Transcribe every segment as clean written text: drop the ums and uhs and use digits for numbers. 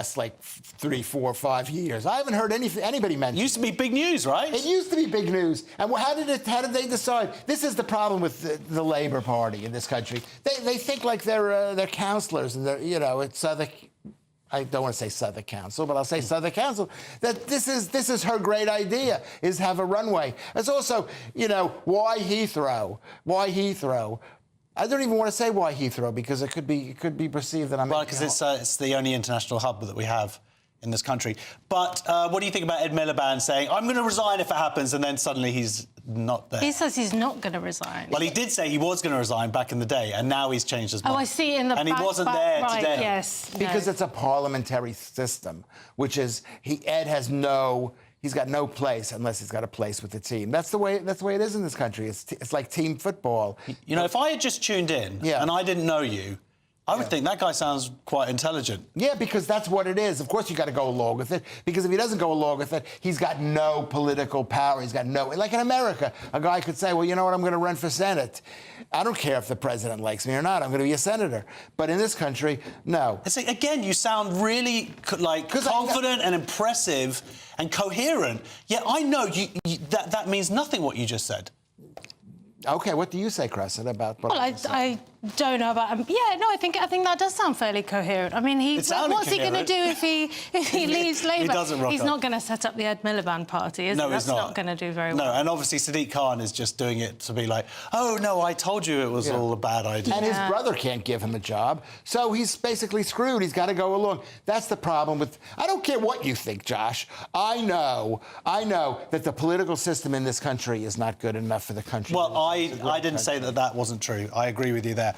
last, like, 3, 4, 5 years. I haven't heard anybody mention it. Used to be big news, right? It used to be big news. And how did they decide? This is the problem with the Labour Party in this country. They think like they're councillors, and it's I don't want to say Southern Council, but I'll say Southern Council, that this is her great idea, is have a runway. It's also, why Heathrow? Why Heathrow? I don't even want to say why Heathrow, because it could be perceived that I'm... Well, because it's the only international hub that we have in this country. But what do you think about Ed Miliband saying, I'm going to resign if it happens, and then suddenly he's not there? He says he's not going to resign. Well, he did say he was going to resign back in the day, and now he's changed his mind. Oh, I see it in the And he wasn't there right, today. Yes. Because it's a parliamentary system, which is Ed has he's got no place unless he's got a place with the team. That's the way it is in this country. It's like team football. If I had just tuned in and I didn't know you, I would think that guy sounds quite intelligent. Yeah, because that's what it is. Of course, you got to go along with it, because if he doesn't go along with it, he's got no political power. He's got no... Like in America, a guy could say, well, you know what, I'm going to run for Senate. I don't care if the president likes me or not. I'm going to be a senator. But in this country, no. It's again, you sound really confident and impressive and coherent. Yet I know that means nothing what you just said. OK, what do you say, Crescent, about... Well, I don't know about him. Yeah, no, I think that does sound fairly coherent. I mean, what's he going to do if he leaves Labour? He doesn't rock He's up. not going to set up the Ed Miliband party, is he? No, That's he's not going to do very well. No, and obviously Sadiq Khan is just doing it to be like, oh, no, I told you it was all a bad idea. And his brother can't give him a job, so he's basically screwed. He's got to go along. That's the problem with... I don't care what you think, Josh. I know that the political system in this country is not good enough for the country. Well, I didn't say that wasn't true. I agree with you there.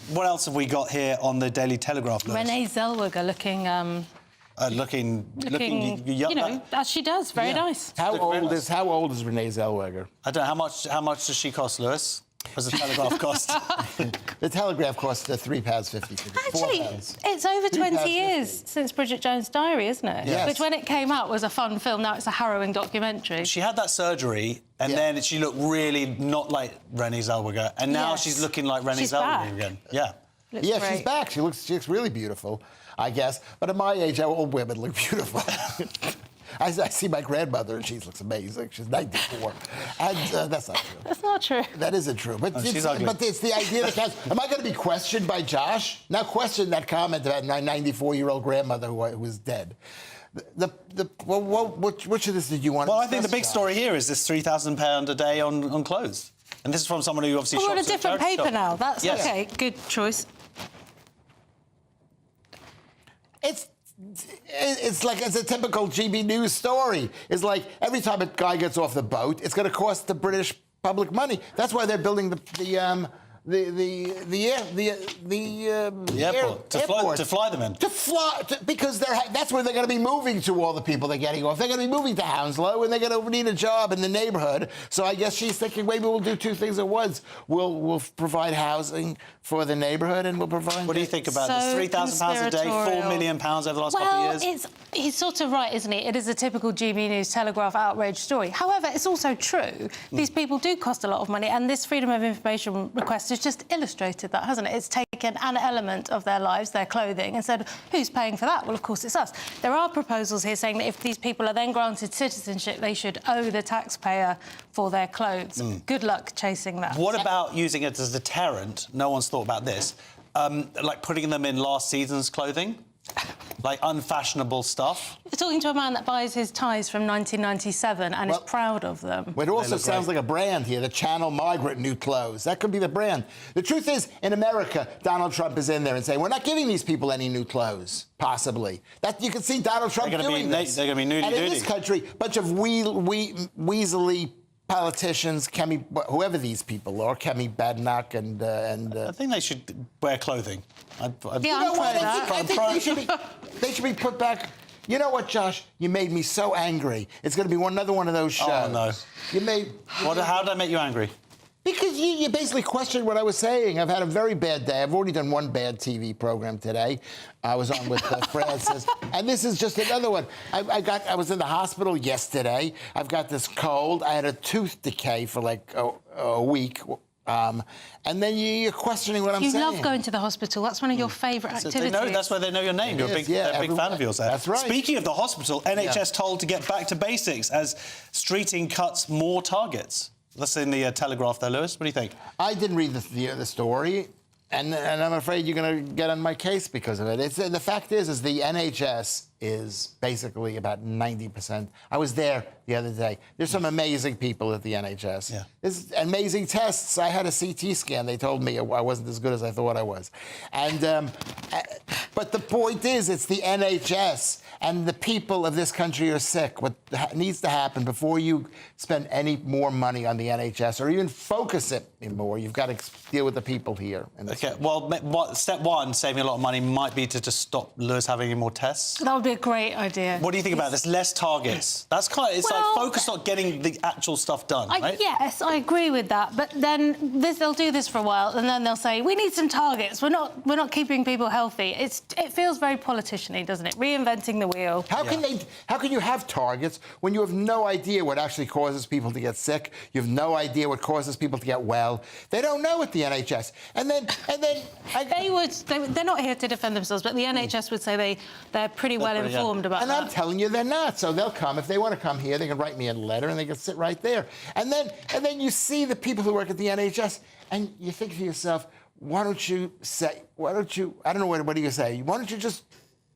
What else have we got here on the Daily Telegraph, Lewis? Renee Zellweger looking young. as she does, very nice. How old is Renee Zellweger? I don't know. How much does she cost, Lewis? Does the Telegraph cost? The Telegraph costs £3.50. Actually, it's over 20 years since Bridget Jones' Diary, isn't it? Yes. Which, when it came out, was a fun film. Now it's a harrowing documentary. She had that surgery, and then she looked really not like Renee Zellweger, and now she's looking like Renee Zellweger again. Yeah. Yeah, she's back. She looks really beautiful, I guess. But at my age, old women look beautiful. I see my grandmother, and she looks amazing. She's 94. And that's not true. That's not true. That isn't true. But, she's ugly. But it's the idea that counts. Am I going to be questioned by Josh? Now question that comment about my 94-year-old grandmother who was dead. Which of this did you want to discuss, I think the big story here is this £3,000 a day on clothes. And this is from someone who obviously shops we're on a different paper shop. now. That's OK. Good choice. It's like it's a typical GBNews story. It's like every time a guy gets off the boat, it's going to cost the British public money. That's why they're building the airport to fly them in. Because that's where they're going to be moving to. All the people they're getting off, they're going to be moving to Hounslow, and they're going to need a job in the neighborhood. So I guess she's thinking maybe we'll do two things at once. We'll provide housing for the neighborhood, and we'll provide. What do you think about this? £3,000 a day, £4 million over the last couple of years. He's sort of right, isn't he? It is a typical GB Telegraph outrage story. However, it's also true. These people do cost a lot of money, and this Freedom of Information request has just illustrated that, hasn't it? It's taken an element of their lives, their clothing, and said, who's paying for that? Well, of course, it's us. There are proposals here saying that if these people are then granted citizenship, they should owe the taxpayer for their clothes. Good luck chasing that. What about using it as a deterrent? No one's thought about this. Like putting them in last season's clothing? Like unfashionable stuff? You're talking to a man that buys his ties from 1997 and is proud of them. It also sounds like a brand here, the Channel Migrant new clothes. That could be the brand. The truth is, in America, Donald Trump is in there and saying, we're not giving these people any new clothes, possibly. That you can see Donald Trump doing this. They're going to be nudie-doody. And in this country, a bunch of weaselly politicians, whoever these people are, Kemi Badenoch and I think they should wear clothing. I think they should be put back. You know what, Josh? You made me so angry. It's going to be another one of those shows. Oh, no. How did I make you angry? Because you basically questioned what I was saying. I've had a very bad day. I've already done one bad TV program today. I was on with Francis, and this is just another one. I was in the hospital yesterday. I've got this cold. I had a tooth decay for like a week. And then you're questioning what I'm saying. You love going to the hospital. That's one of your favourite activities. That's where they know your name. You're a big fan of yours there. That's right. Speaking of the hospital, NHS told to get back to basics as Streeting cuts more targets. That's in the Telegraph there, Lewis. What do you think? I didn't read the story, and I'm afraid you're going to get on my case because of it. The fact is the NHS is basically about 90%. I was there the other day. There's some amazing people at the NHS. Yeah. There's amazing tests. I had a CT scan. They told me I wasn't as good as I thought I was. And but the point is, it's the NHS, and the people of this country are sick. What needs to happen before you spend any more money on the NHS or even focus it more, you've got to deal with the people here. Okay, well, step one, saving a lot of money, might be to just stop Lewis having any more tests. That would be a great idea. What do you think about this? Less targets. That's kind of, it's like focus on getting the actual stuff done, right? Yes, I agree with that. But then they'll do this for a while, and then they'll say, we need some targets. We're not keeping people healthy. It feels very politician-y, doesn't it? Reinventing the wheel. How can you have targets when you have no idea what actually causes people to get sick? You have no idea what causes people to get well. They don't know at the NHS. And then they're not here to defend themselves, but the NHS would say they're pretty well informed about that. And I'm telling you, they're not. So they'll come. If they want to come here, they can write me a letter and they can sit right there. And then you see the people who work at the NHS and you think to yourself, why don't you, I don't know, what do you say? Why don't you just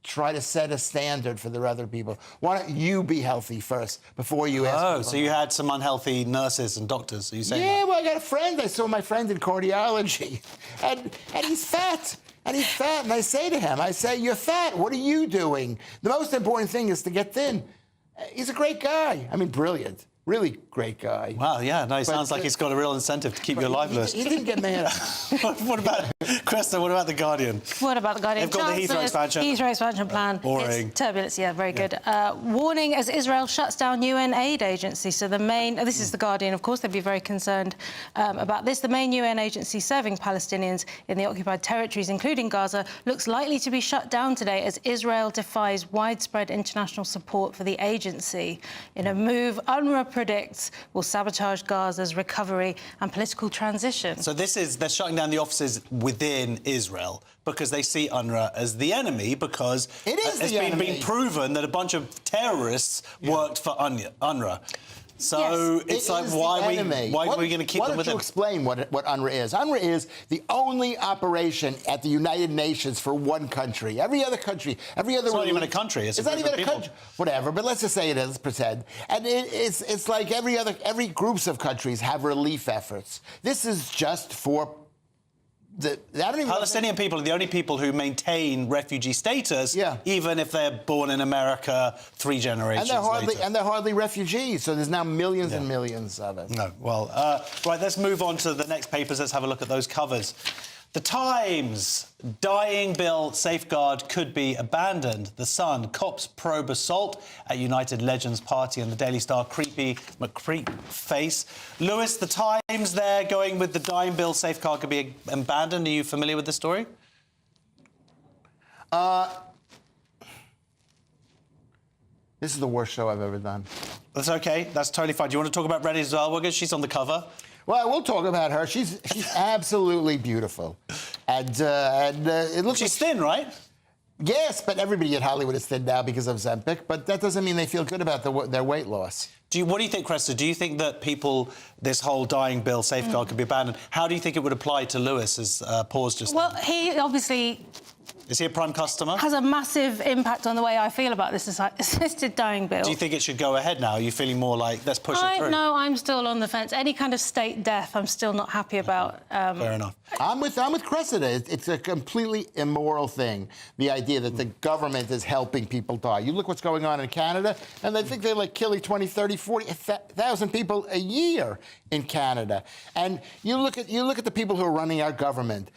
try to set a standard for the other people? Why don't you be healthy first before you ask people? So you had some unhealthy nurses and doctors, are you saying? Yeah, well, I got a friend. I saw my friend in cardiology, and he's fat. And he's fat, and I say to him, you're fat, what are you doing? The most important thing is to get thin. He's a great guy. I mean, brilliant. Really great guy. Wow, yeah, no, he sounds like he's got a real incentive to keep you alive, Lewis. He didn't get mad. What about, Cresta, what about The Guardian? What about The Guardian? They've got the Heathrow expansion. Heathrow expansion plan. Boring. It's turbulence, yeah, very good. Warning as Israel shuts down UN aid agency. So this is The Guardian, of course, they'd be very concerned about this. The main UN agency serving Palestinians in the occupied territories, including Gaza, looks likely to be shut down today as Israel defies widespread international support for the agency in a move UNRWA predicts will sabotage Gaza's recovery and political transition. So they're shutting down the offices within Israel because they see UNRWA as the enemy, because it's been proven that a bunch of terrorists worked for UNRWA. So it's like, why are we going to keep them with it? Why don't you explain what UNRWA is? UNRWA is the only operation at the United Nations for one country. Every other country, It's not even a country. It's not even a country. Whatever, but let's just say it is, let's pretend. And it's like every groups of countries have relief efforts. This is just for Palestinian people are the only people who maintain refugee status, even if they're born in America 3 generations later. And they're hardly refugees, so there's now millions and millions of it. No, well, right, let's move on to the next papers. Let's have a look at those covers. The Times, dying bill safeguard could be abandoned. The Sun, cops probe assault at United Legends party, and the Daily Star, creepy McCreep face. Lewis, the Times there going with the dying bill safeguard could be abandoned. Are you familiar with the story? This is the worst show I've ever done. That's okay. That's totally fine. Do you want to talk about Ready as well? Well, she's on the cover. Well, we'll talk about her. She's absolutely beautiful, and it looks. She's thin, right? Yes, but everybody at Hollywood is thin now because of Ozempic. But that doesn't mean they feel good about their weight loss. What do you think, Cresta? Do you think that this whole dying bill safeguard could be abandoned? How do you think it would apply to Lewis, as Paul's just? Well, he obviously. Is he a prime customer? Has a massive impact on the way I feel about this assisted dying bill. Do you think it should go ahead now? Are you feeling more like, let's push it through? No, I'm still on the fence. Any kind of state death, I'm still not happy about. Fair enough. I'm with Cressida. It's a completely immoral thing, the idea that the government is helping people die. You look what's going on in Canada, and they think they're killing 20, 30, 40,000 people a year in Canada. And you look at the people who are running our government.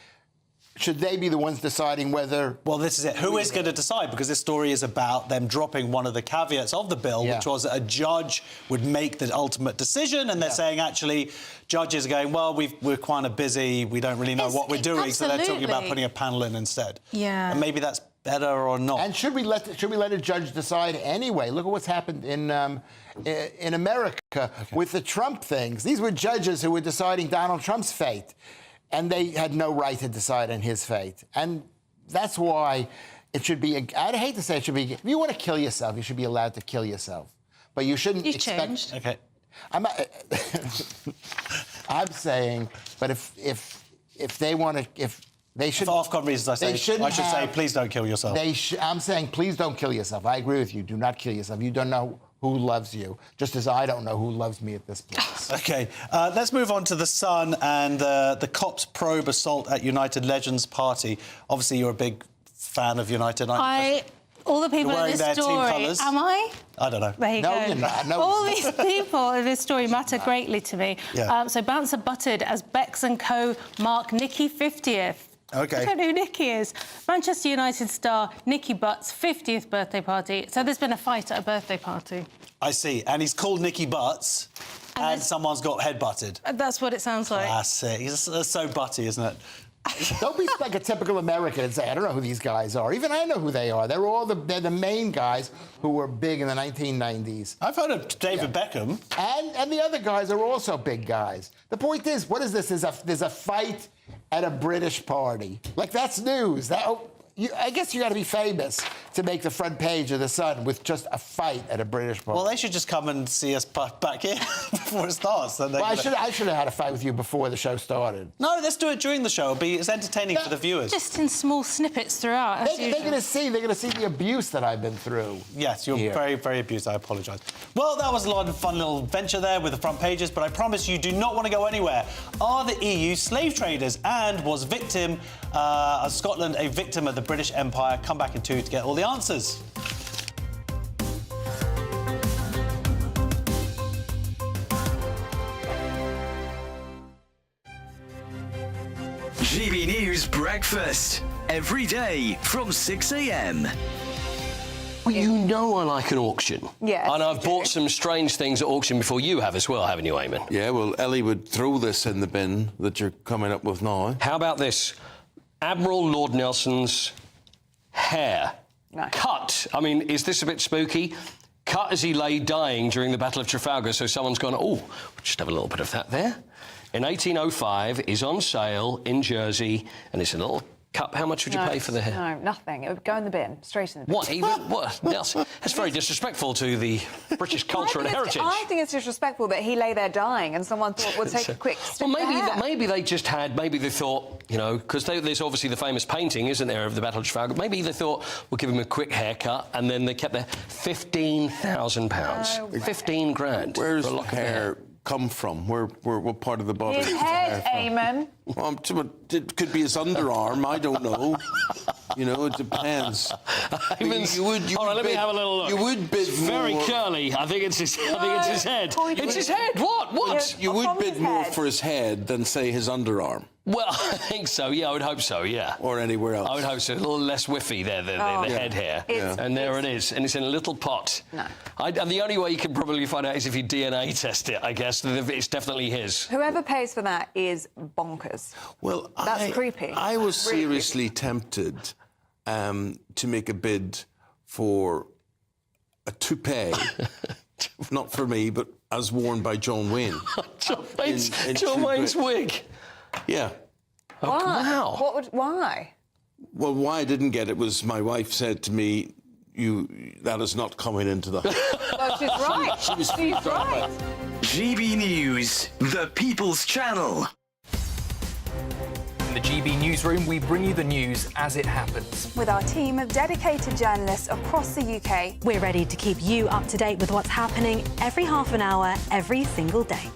Should they be the ones deciding whether... Well, this is it. Who is going to decide? Because this story is about them dropping one of the caveats of the bill, which was that a judge would make the ultimate decision, and they're saying, actually, judges are going, well, we're kind of busy, we don't really know what we're doing, so they're talking about putting a panel in instead. Yeah. And maybe that's better or not? And should we let a judge decide anyway? Look at what's happened in America with the Trump things. These were judges who were deciding Donald Trump's fate, and they had no right to decide on his fate. And that's why it should be. I'd hate to say it should be. If you want to kill yourself, you should be allowed to kill yourself, but you shouldn't expect. Changed. Okay. I'm saying, but if they want to, if they should. For Ofcom reasons, I should say, please don't kill yourself. I'm saying, please don't kill yourself. I agree with you. Do not kill yourself. You don't know who loves you, just as I don't know who loves me at this place. OK, let's move on to The Sun and the cops probe assault at United Legends party. Obviously, you're a big fan of United. All the people You're in wearing this their team story. colours? Am I? I don't know. There you No, go. you're not. No. All these people in this story matter greatly to me. Yeah. So Bouncer butted as Bex and co mark Nikki 50th. OK. I don't know who Nikki is. Manchester United star Nikki Butt's 50th birthday party. So there's been a fight at a birthday party. I see. And he's called Nicky Butts, and someone's got head-butted. That's what it sounds like. That's it. He's so butty, isn't it? Don't be like a typical American and say, I don't know who these guys are. Even I know who they are. They're the main guys who were big in the 1990s. I've heard of David Beckham. And the other guys are also big guys. The point is, what is this? There's a fight at a British party. Like, that's news. I guess you got to be famous to make the front page of The Sun with just a fight at a British party. Well, they should just come and see us back here before it starts. Well, I should have had a fight with you before the show started. No, let's do it during the show. It's entertaining for the viewers. Just in small snippets throughout. They're going to see the abuse that I've been through. Yes, you're very, very abused. I apologise. Well, that was a lot of fun little venture there with the front pages, but I promise you do not want to go anywhere. Are the EU slave traders, and was Scotland a victim of the British Empire? Come back in 2 to get all the answers. GB News Breakfast. Every day from 6 a.m. Well, you know I like an auction. Yes, And I've you bought do. some strange things at auction before you have as well, haven't you, Eamon? Yeah, well, Ellie would throw this in the bin that you're coming up with now. How about this? Admiral Lord Nelson's hair. No. Cut. I mean, is this a bit spooky? Cut as he lay dying during the Battle of Trafalgar, so someone's gone, oh, we'll just have a little bit of that there. In 1805, is on sale in Jersey, and it's a little cup. How much would you pay for the hair? No, nothing. It would go in the bin, straight in the bin. What, even? What? Nelson? That's very disrespectful to the British culture and heritage. I think it's disrespectful that he lay there dying and someone thought, we'll take a quick strip Well, of hair. maybe they just had, maybe they thought, you know, because there's obviously the famous painting, isn't there, of the Battle of Trafalgar. Maybe they thought, we'll give him a quick haircut, and then they kept their £15,000. No 15 grand. Where's for a the lock of hair come from? What part of the body? His is the head, hair from? Eamon. Well, it could be his underarm. I don't know. You know, it depends. Eamon's- All right, let me have a little look. You would bid It's very more. curly. I think it's his head. point It's me. his head. What? You From would his bid more head. for his head than, say, his underarm Well, I think so. Yeah, I would hope so. Yeah. or anywhere else. I would hope so. A little less whiffy there, the head hair. It's- And there it is. And it's in a little pot. No. And the only way you can probably find out is if you DNA test it, I guess. It's definitely his. Whoever pays for that is bonkers. Well, That's creepy. I was Really seriously tempted to make a bid for a toupee, not for me, but as worn by John Wayne. John in Wayne's wig. Yeah. Why? wow. Why? Well, why I didn't get it was my wife said to me, that is not coming into the house. Well, she's right. She's right. GB News, the People's Channel. In the GB newsroom, we bring you the news as it happens. With our team of dedicated journalists across the UK. We're ready to keep you up to date with what's happening every half an hour, every single day.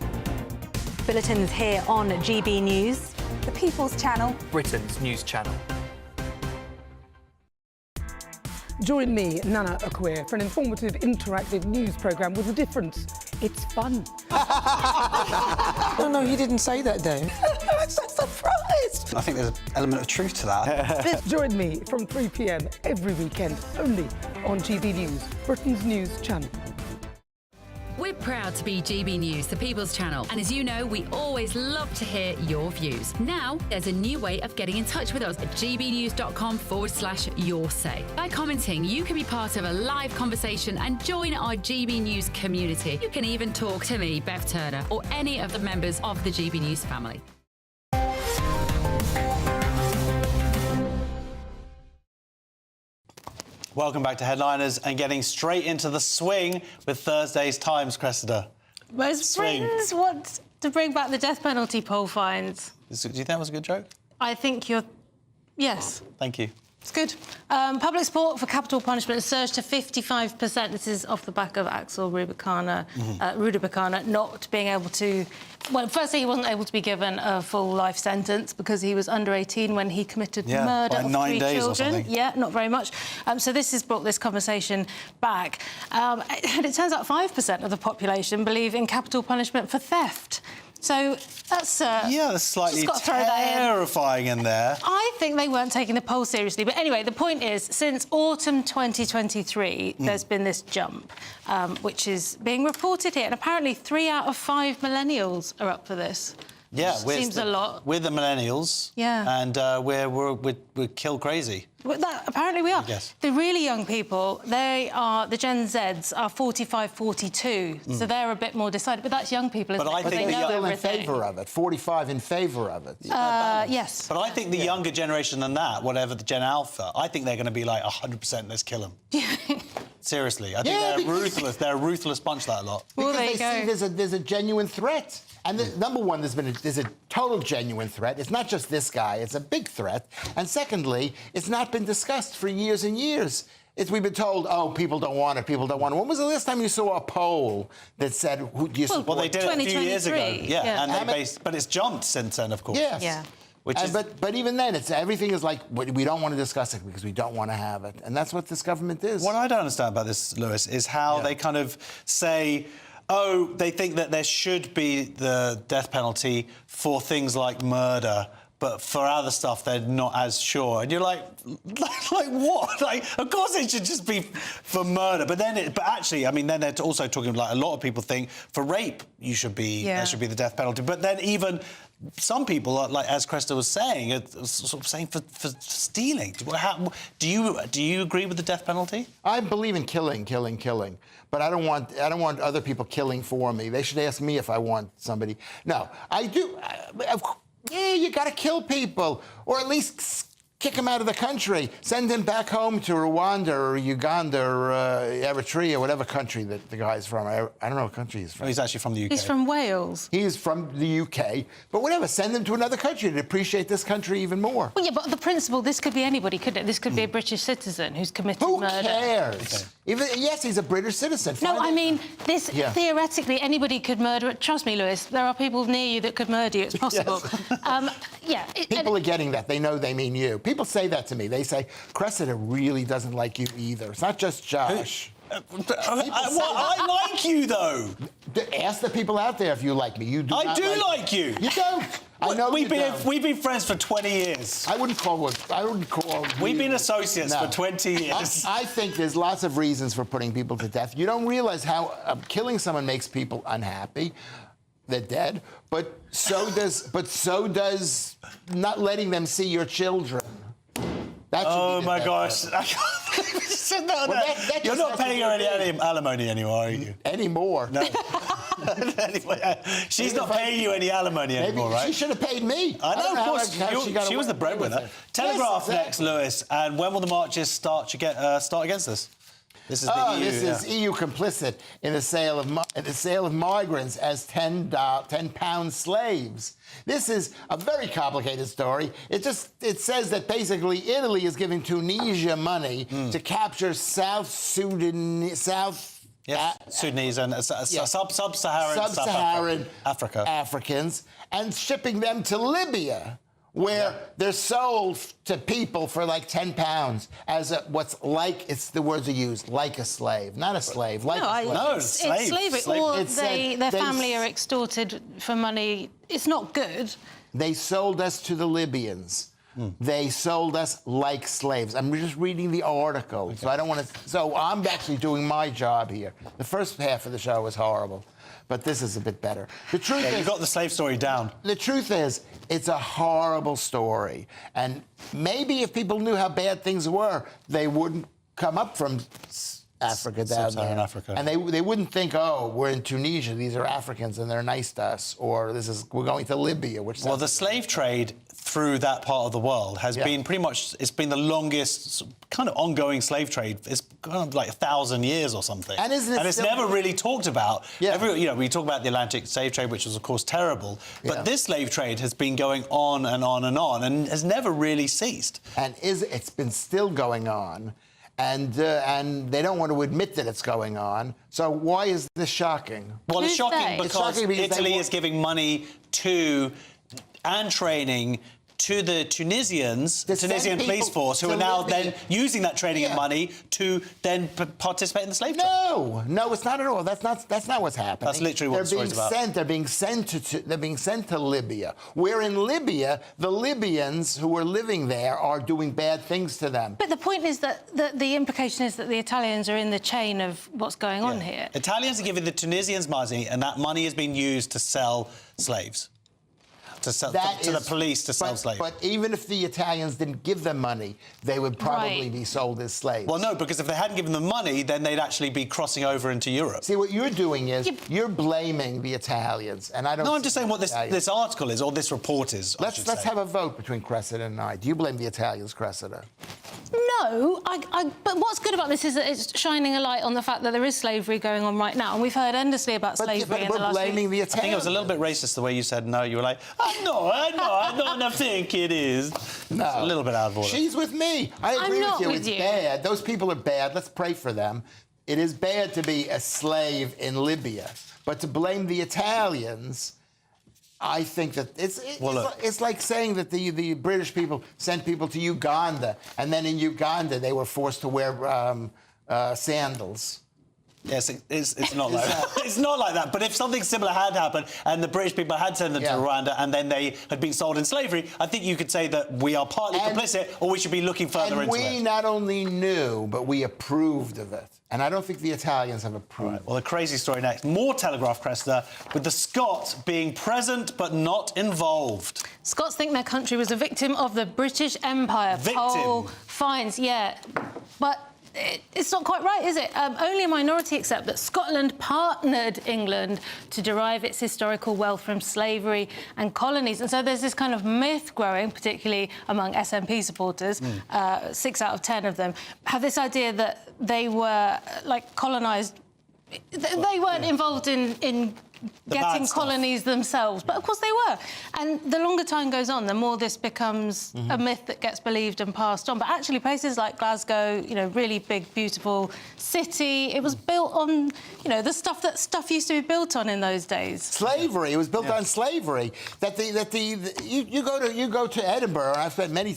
Bulletins here on GB News. The People's Channel. Britain's news channel. Join me, Nana Akwe, for an informative, interactive news programme with a difference. It's fun. No, he didn't say that, Dave. I'm so surprised. I think there's an element of truth to that. Join me from 3 p.m. every weekend, only on GB News, Britain's news channel. We're proud to be GB News, the People's Channel. And as you know, we always love to hear your views. Now, there's a new way of getting in touch with us at gbnews.com/your say. By commenting, you can be part of a live conversation and join our GB News community. You can even talk to me, Bev Turner, or any of the members of the GB News family. Welcome back to Headliners and getting straight into the swing with Thursday's Times, Cressida. Most Britons want to bring back the death penalty, poll finds. Do you think that was a good joke? I think you're... Yes. Thank you. It's good. Public support for capital punishment has surged to 55%. This is off the back of Axel Rudabakana not being able to... Well, firstly, he wasn't able to be given a full life sentence because he was under 18 when he committed murder by of 9 3 days children. Or something. Yeah, not very much. So this has brought this conversation back. And it turns out 5% of the population believe in capital punishment for theft. So that's... that's slightly just got to throw that in. terrifying in there. I think they weren't taking the poll seriously. But anyway, the point is, since autumn 2023, there's been this jump, which is being reported here. And apparently 3 out of 5 millennials are up for this. Yeah, seems a lot. We're the millennials. Yeah. And we're kill crazy. Well, apparently we are. Yes. The really young people, the Gen Zs are 45, 42, so they're a bit more decided. But that's young people, isn't it? But they're still in favour of it. 45 in favour of it. Yes. But I think the younger generation than that, whatever the Gen Alpha, I think they're going to be like 100%, let's kill them. Seriously. I think they're ruthless. They're a ruthless bunch, that lot. Because they see there's a genuine threat. And number one, there's a total genuine threat. It's not just this guy. It's a big threat. And secondly, it's not been discussed for years and years. We've been told, oh, people don't want it, people don't want it. When was the last time you saw a poll that said, who do you support? Well, they did it a few years ago. Yeah. And but it's jumped since then, of course. Yes. Yeah. But even then, everything is like, we don't want to discuss it because we don't want to have it. And that's what this government is. What I don't understand about this, Lewis, is how they kind of say... Oh, they think that there should be the death penalty for things like murder, but for other stuff they're not as sure. And you're like what? Like, of course it should just be for murder. But actually, I mean, then they're also talking like a lot of people think for rape there should be the death penalty. But then even some people, like as Cresta was saying, are sort of saying for stealing. Do you agree with the death penalty? I believe in killing. But I don't want other people killing for me. They should ask me if I want somebody. No, I do. Yeah, you got to kill people, or at least kick them out of the country. Send him back home to Rwanda or Uganda or Eritrea, whatever country that the guy's from. I don't know what country he's from. Oh, he's actually from the UK. He's from Wales. He's from the UK. But whatever, send him to another country to appreciate this country even more. Well, yeah, but the principle, this could be anybody, couldn't it? This could be a British citizen who's committed murder. Who cares? Yes, he's a British citizen. I mean, theoretically, anybody could murder it. Trust me, Lewis, there are people near you that could murder you. It's possible. People are getting that. They know they mean you. People say that to me. They say, Cressida really doesnn't like you either. It's not just Josh. I like you, though. Ask the people out there if you like me. You do. I do like you. You don't. I know we've been friends for 20 years. I wouldn't call. We've been associates for 20 years. I think there's lots of reasons for putting people to death. You don't realize how killing someone makes people unhappy. They're dead, but so does not letting them see your children. Oh my gosh! I can't believe you said that. You're not paying her any alimony anymore, are you? Anymore? No. Anyway, she's not paying you any alimony anymore, right? She should have paid me. I know, of course. She was the breadwinner. Telegraph next, Lewis. And when will the marches start against us? This is the EU. This is EU complicit in the sale of migrants as 10-pound slaves. This is a very complicated story. It says that basically Italy is giving Tunisia money to capture Sudanese and sub-Saharan Africans and shipping them to Libya, where they're sold to people for like 10 pounds as the words are used, like a slave, not a slave, like a slave. It's slavery. Or their family are extorted for money. It's not good. They sold us to the Libyans. They sold us like slaves. I'm just reading the article, so I don't want to. So I'm actually doing my job here. The first half of the show was horrible, but this is a bit better. The truth is, you got the slave story down. The truth is, it's a horrible story, and maybe if people knew how bad things were, they wouldn't come up from Africa down there. Africa. And they wouldn't think, oh, we're in Tunisia, these are Africans and they're nice to us, or we're going to Libya, which Well, the slave trade through that part of the world has been pretty much, it's been the longest kind of ongoing slave trade. It's kind of like 1,000 years or something. And isn't it it's never really talked about. Yeah. We talk about the Atlantic slave trade, which was, of course, terrible. But this slave trade has been going on and on and on and has never really ceased. And it's been still going on. And they don't want to admit that it's going on. So why is this shocking? Well, it's shocking because Italy is giving money to and training to the Tunisians, the Tunisian police force, who are now then using that training and money to then participate in the slave trade. No, it's not at all. That's not what's happening. That's literally what the story's about. They're being sent to Libya. Where in Libya, the Libyans who are living there are doing bad things to them. But the point is that the implication is that the Italians are in the chain of what's going on here. Italians are giving the Tunisians money, and that money is being used to sell slaves. To the police to sell slaves. But even if the Italians didn't give them money, they would probably be sold as slaves. Well, no, because if they hadn't given them money, then they'd actually be crossing over into Europe. See, what you're doing is you're blaming the Italians, and I don't. No, I'm just saying what this article is, or this report is. Let's have a vote between Cressida and I. Do you blame the Italians, Cressida? No, but what's good about this is that it's shining a light on the fact that there is slavery going on right now, and we've heard endlessly about slavery in the last blaming the Italians. I think it was a little bit racist the way you said no. You were like, no, I don't think it is. No, it's a little bit out of order. She's with me. I agree with you. It's bad. Those people are bad. Let's pray for them. It is bad to be a slave in Libya, but to blame the Italians. I think that it's like saying that the British people sent people to Uganda, and then in Uganda they were forced to wear sandals. Yes, it's not like that. It's not like that. But if something similar had happened and the British people had sent them to Rwanda and then they had been sold in slavery, I think you could say that we are partly complicit, or we should be looking further into it. And we not only knew, but we approved of it. And I don't think the Italians have approved. Right, well, the crazy story next. More Telegraph, Cressida, with the Scots being present but not involved. Scots think their country was a victim of the British Empire. Poll finds, but it's not quite right, is it? Only a minority accept that Scotland partnered England to derive its historical wealth from slavery and colonies. And so there's this kind of myth growing, particularly among SNP supporters, 6 out of 10 of them, have this idea that they were, colonised. They weren't involved in getting colonies themselves, but of course they were. And the longer time goes on, the more this becomes a myth that gets believed and passed on. But actually, places like Glasgow, really big, beautiful city, it was built on, the stuff that stuff used to be built on in those days. Slavery. It was built on slavery. You go to Edinburgh, and I've spent many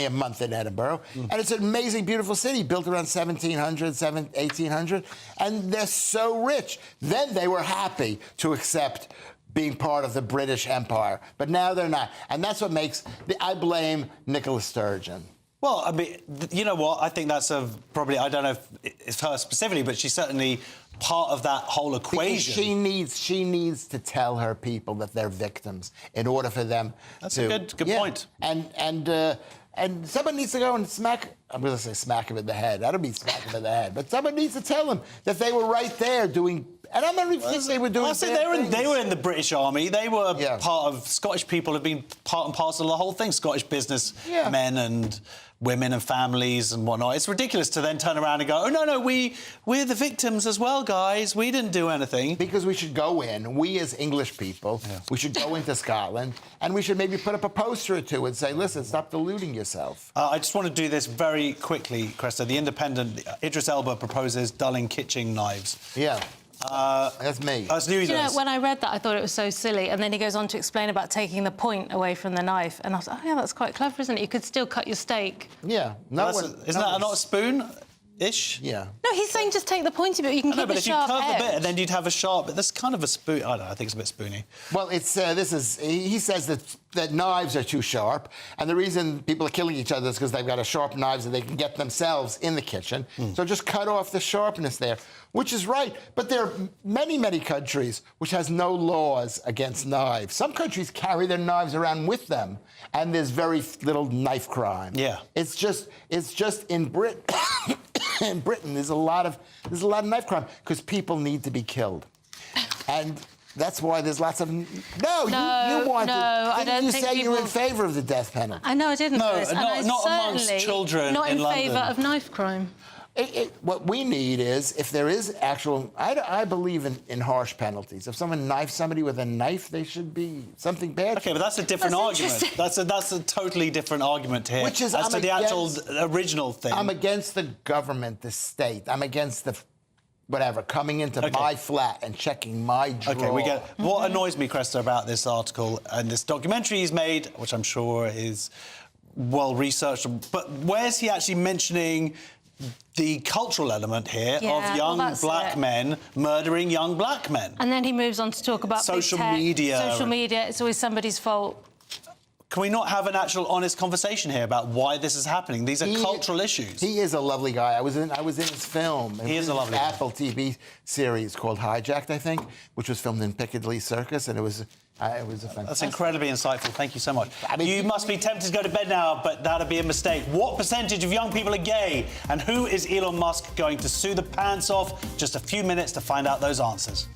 a month in Edinburgh, and it's an amazing, beautiful city built around 1800, and they're so rich. Then they were happy to accept being part of the British Empire, but now they're not, and that's what makes. I blame Nicola Sturgeon. Well, I mean, you know what? I think that's probably. I don't know if it's her specifically, but she's certainly part of that whole equation. Because she needs to tell her people that they're victims in order for them That's to. a good point. And someone needs to go and smack. I'm going to say smack him in the head. I don't mean smack him in the head, but someone needs to tell them that they were right there doing. And I'm not even think they were doing. They were in the British Army. They were part of Scottish people have been part and parcel of the whole thing. Scottish businessmen and women and families and whatnot. It's ridiculous to then turn around and go, oh no, we're the victims as well, guys. We didn't do anything. Because we should go in. We as English people, we should go into Scotland and we should maybe put up a poster or two and say, listen, stop deluding yourself. I just want to do this very quickly, Cressida. The Independent, Idris Elba proposes dulling kitchen knives. Yeah. That's me. That's news. When I read that, I thought it was so silly. And then he goes on to explain about taking the point away from the knife. And I was like, oh, yeah, that's quite clever, isn't it? You could still cut your steak. Yeah. Isn't that not a spoon? ish. Yeah. No, he's saying just take the pointy bit. You can No, keep but the if you sharp curve edge. the bit and then you'd have a sharp. That's kind of a spoon. I don't know. I think it's a bit spoony. Well, it's he says that knives are too sharp, and the reason people are killing each other is because they've got a sharp knives that they can get themselves in the kitchen. So just cut off the sharpness there, which is right. But there are many, many countries which has no laws against knives. Some countries carry their knives around with them, and there's very little knife crime. Yeah. It's just in Britain. In Britain, there's a lot of knife crime because people need to be killed, and that's why there's lots of. You wanted. I don't you think say you were in people- favour of the death penalty? I know I didn't. No, Chris, and not- I not amongst certainly children not in in favour London. of knife crime. What we need is, if there is actual, I believe in harsh penalties. If someone knifes somebody with a knife, they should be something bad. Okay, but that's a different argument. That's a totally different argument here. Which is, as to the actual original thing. I'm against the government, the state. I'm against the whatever coming into my flat and checking my drawer. Okay, we get. What annoys me, Cresta, about this article and this documentary he's made, which I'm sure is well researched, but where's he actually mentioning the cultural element here of young black men murdering young black men? And then he moves on to talk about social big tech, media. Social media. It's always somebody's fault. Can we not have an actual honest conversation here about why this is happening? These are cultural issues. He is a lovely guy. I was in his film. He is a lovely guy. Apple TV series called Hijacked, I think, which was filmed in Piccadilly Circus, and it was a fantastic. That's incredibly insightful. Thank you so much. You must be tempted to go to bed now, but that'd be a mistake. What percentage of young people are gay? And who is Elon Musk going to sue the pants off? Just a few minutes to find out those answers.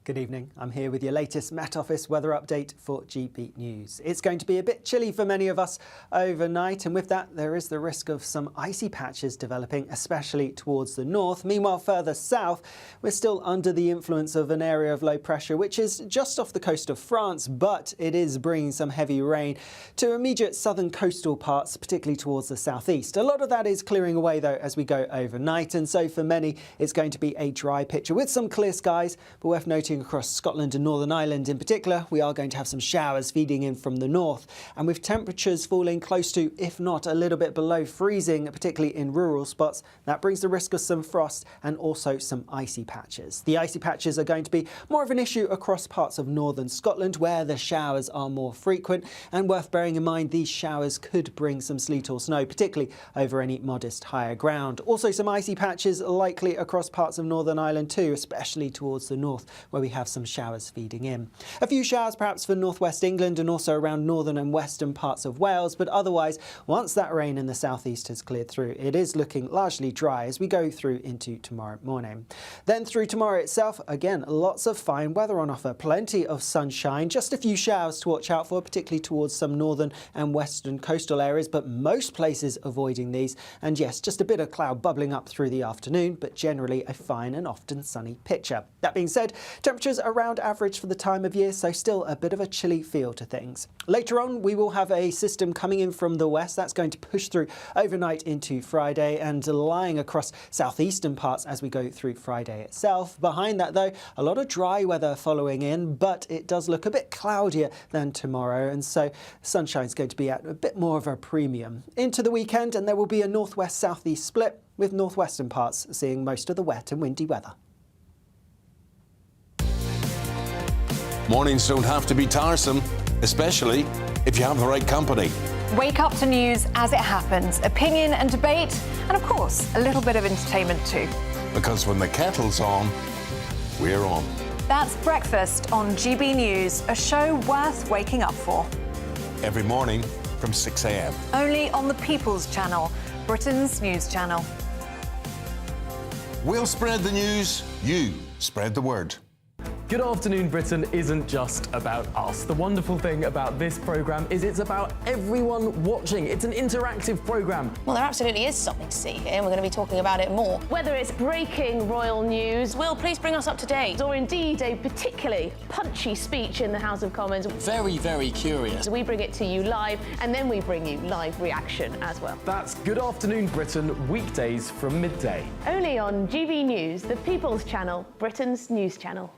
Good evening. I'm here with your latest Met Office weather update for GB News. It's going to be a bit chilly for many of us overnight, and with that, there is the risk of some icy patches developing, especially towards the north. Meanwhile, further south, we're still under the influence of an area of low pressure, which is just off the coast of France, but it is bringing some heavy rain to immediate southern coastal parts, particularly towards the southeast. A lot of that is clearing away, though, as we go overnight, and so for many, it's going to be a dry picture with some clear skies, but worth noting across Scotland and Northern Ireland in particular, we are going to have some showers feeding in from the north, and with temperatures falling close to, if not a little bit below freezing, particularly in rural spots, that brings the risk of some frost and also some icy patches. The icy patches are going to be more of an issue across parts of northern Scotland, where the showers are more frequent, and worth bearing in mind these showers could bring some sleet or snow, particularly over any modest higher ground. Also some icy patches likely across parts of Northern Ireland too, especially towards the north, where we have some showers feeding in. A few showers perhaps for northwest England and also around northern and western parts of Wales, but otherwise, once that rain in the southeast has cleared through, it is looking largely dry as we go through into tomorrow morning. Then through tomorrow itself, again, lots of fine weather on offer, plenty of sunshine, just a few showers to watch out for, particularly towards some northern and western coastal areas, but most places avoiding these. And yes, just a bit of cloud bubbling up through the afternoon, but generally a fine and often sunny picture. That being said, temperatures around average for the time of year, so still a bit of a chilly feel to things. Later on, we will have a system coming in from the west that's going to push through overnight into Friday and lying across southeastern parts as we go through Friday itself. Behind that, though, a lot of dry weather following in, but it does look a bit cloudier than tomorrow, and so sunshine's going to be at a bit more of a premium. Into the weekend, and there will be a northwest-southeast split, with northwestern parts seeing most of the wet and windy weather. Mornings don't have to be tiresome, especially if you have the right company. Wake up to news as it happens, opinion and debate, and of course, a little bit of entertainment too. Because when the kettle's on, we're on. That's Breakfast on GB News, a show worth waking up for. Every morning from 6 a.m. Only on the People's Channel, Britain's news channel. We'll spread the news, you spread the word. Good Afternoon Britain isn't just about us. The wonderful thing about this programme is it's about everyone watching. It's an interactive programme. Well, there absolutely is something to see here, and we're going to be talking about it more. Whether it's breaking royal news, Will, please bring us up to date. or indeed a particularly punchy speech in the House of Commons, Very, very curious. we bring it to you live, and then we bring you live reaction as well. That's Good Afternoon Britain, weekdays from midday. Only on GB News, the People's Channel, Britain's news channel.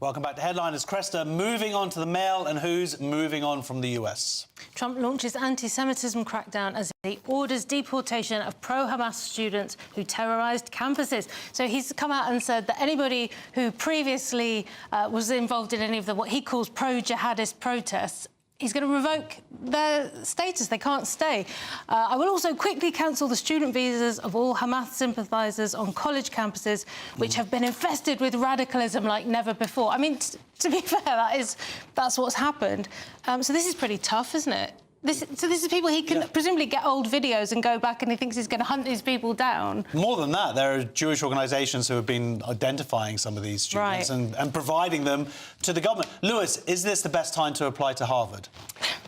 Welcome back to Headliners. Cresta, moving on to the Mail, and who's moving on from the US? Trump launches anti-Semitism crackdown as he orders deportation of pro-Hamas students who terrorised campuses. So he's come out and said that anybody who previously was involved in any of what he calls pro-jihadist protests, he's going to revoke their status. They can't stay. I will also quickly cancel the student visas of all Hamas sympathisers on college campuses, which have been infested with radicalism like never before. I mean, to be fair, that's what's happened. So this is pretty tough, isn't it? This is people he can presumably get old videos and go back, and he thinks he's going to hunt these people down. More than that, there are Jewish organisations who have been identifying some of these students and providing them to the government. Lewis, is this the best time to apply to Harvard?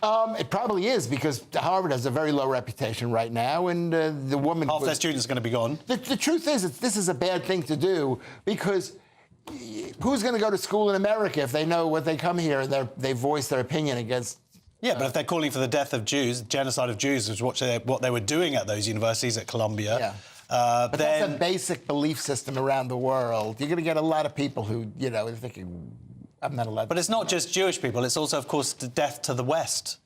It probably is, because Harvard has a very low reputation right now, and the woman... Half their students are going to be gone. The truth is, this is a bad thing to do, because who's going to go to school in America if they know when they come here and they voice their opinion against... Yeah, but if they're calling for the death of Jews, genocide of Jews, is what they were doing at those universities at Columbia. Yeah. But that's a basic belief system around the world. You're going to get a lot of people who, are thinking, I'm not allowed. But it's not just Jewish people. It's also, of course, the death to the West.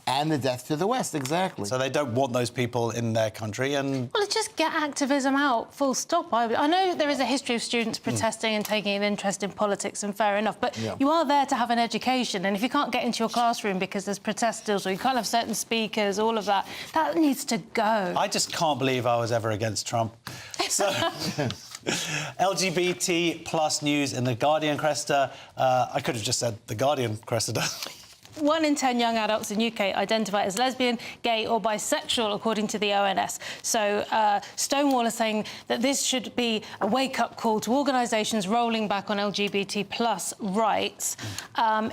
And the death to the West, exactly. So they don't want those people in their country, and... Well, it's just get activism out, full stop. I know there is a history of students protesting and taking an interest in politics, and fair enough, but you are there to have an education, and if you can't get into your classroom because there's protesters or you can't have certain speakers, all of that, that needs to go. I just can't believe I was ever against Trump. So... LGBT plus news in The Guardian, Cresta. I could have just said The Guardian, Cressida. 1 in 10 young adults in UK identify as lesbian, gay or bisexual, according to the ONS. So Stonewall is saying that this should be a wake-up call to organisations rolling back on LGBT plus rights.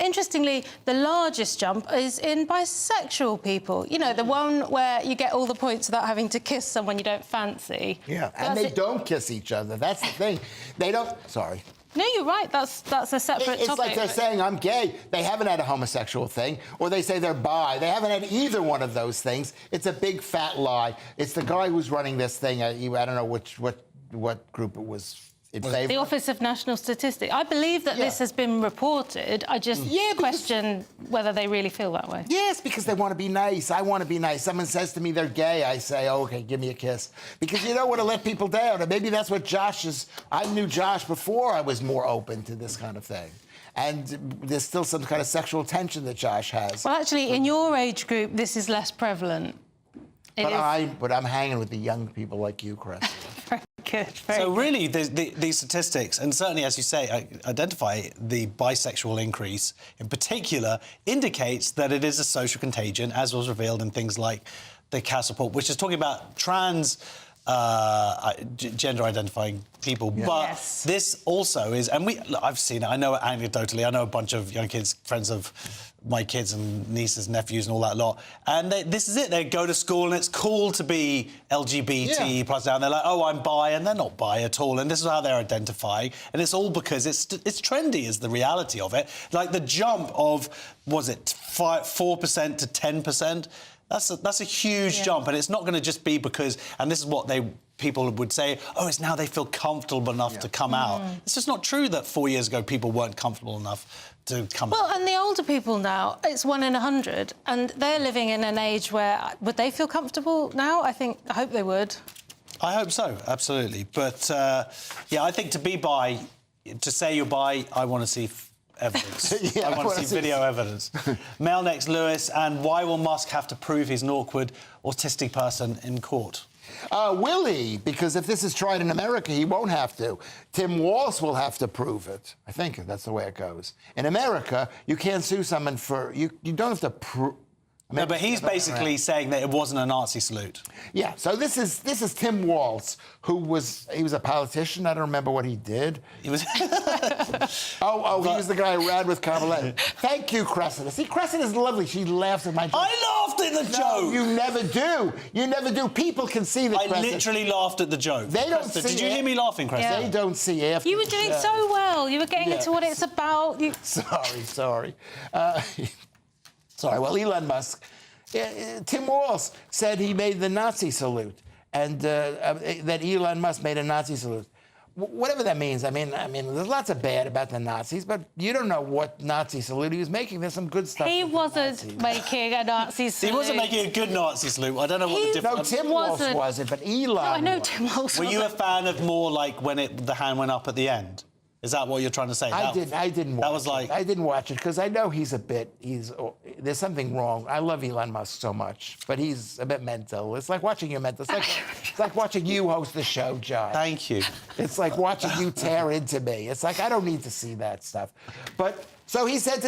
Interestingly, the largest jump is in bisexual people. You know, the one where you get all the points without having to kiss someone you don't fancy. Yeah, and they don't kiss each other. That's the thing. They don't... Sorry. No, you're right. That's a separate topic. It's like they're saying, I'm gay. They haven't had a homosexual thing. Or they say they're bi. They haven't had either one of those things. It's a big, fat lie. It's the guy who's running this thing. I don't know what group it was in favour. The Office of National Statistics. I believe that this has been reported. I just question whether they really feel that way. Yes, because they want to be nice. I want to be nice. Someone says to me they're gay. I say, oh, OK, give me a kiss. Because you don't want to let people down. And maybe that's what Josh is... I knew Josh before I was more open to this kind of thing. And there's still some kind of sexual tension that Josh has. Well, actually, in your age group, this is less prevalent. But I'm hanging with the young people like you, Chris. Good. So really, these statistics, and certainly, as you say, identify the bisexual increase in particular, indicates that it is a social contagion, as was revealed in things like the Cass report, which is talking about trans gender-identifying people. But this also is, and I've seen it, I know it anecdotally, I know a bunch of young kids, friends of my kids and nieces, nephews and all that lot, and this is it. They go to school and it's cool to be LGBT plus now, and they're like, oh, I'm bi, and they're not bi at all, and this is how they're identifying, and it's all because it's trendy is the reality of it. Like the jump of, was it 4% to 10%? That's a huge jump, and it's not going to just be because, and this is what people would say, oh, it's now they feel comfortable enough to come out. It's just not true that 4 years ago people weren't comfortable enough to come out. Well, and the older people now, it's 1 in 100, and they're living in an age where, would they feel comfortable now? I hope they would. I hope so, absolutely. But, I think to say you're bi, I want to see evidence. I want to see video evidence. Mail next, Lewis, and why will Musk have to prove he's an awkward, autistic person in court? Will he? Because if this is tried in America, he won't have to. Tim Walz will have to prove it. I think that's the way it goes. In America, you can't sue someone for... You don't have to prove... No, but he's basically saying that it wasn't a Nazi salute. Yeah, so this is Tim Walz, he was a politician. I don't remember what he did. He was... he was the guy who ran with Kamala. Thank you, Cressida. See, Cressida's lovely. She laughs at my joke. I laughed at the joke! You never do. You never do. People can see the I literally laughed at the joke. They don't see Did you hear me laughing, Cressida? They don't see after. You were doing so well. You were getting into what it's about. Sorry. Sorry, well, Elon Musk, Tim Walz said he made the Nazi salute, and that Elon Musk made a Nazi salute. whatever that means. I mean, there's lots of bad about the Nazis, but you don't know what Nazi salute he was making. There's some good stuff. He wasn't making a Nazi salute. He wasn't making a good Nazi salute. I don't know what the difference. No, Tim Walsh wasn't, but Elon. No, I know Tim Walsh. Were you a fan of more like when the hand went up at the end? Is that what you're trying to say? I didn't watch that was like... I didn't watch it because I know there's something wrong. I love Elon Musk so much, but he's a bit mental. It's like watching you mental. It's like watching you host the show, John. Thank you. It's like watching you tear into me. It's like I don't need to see that stuff. But so he said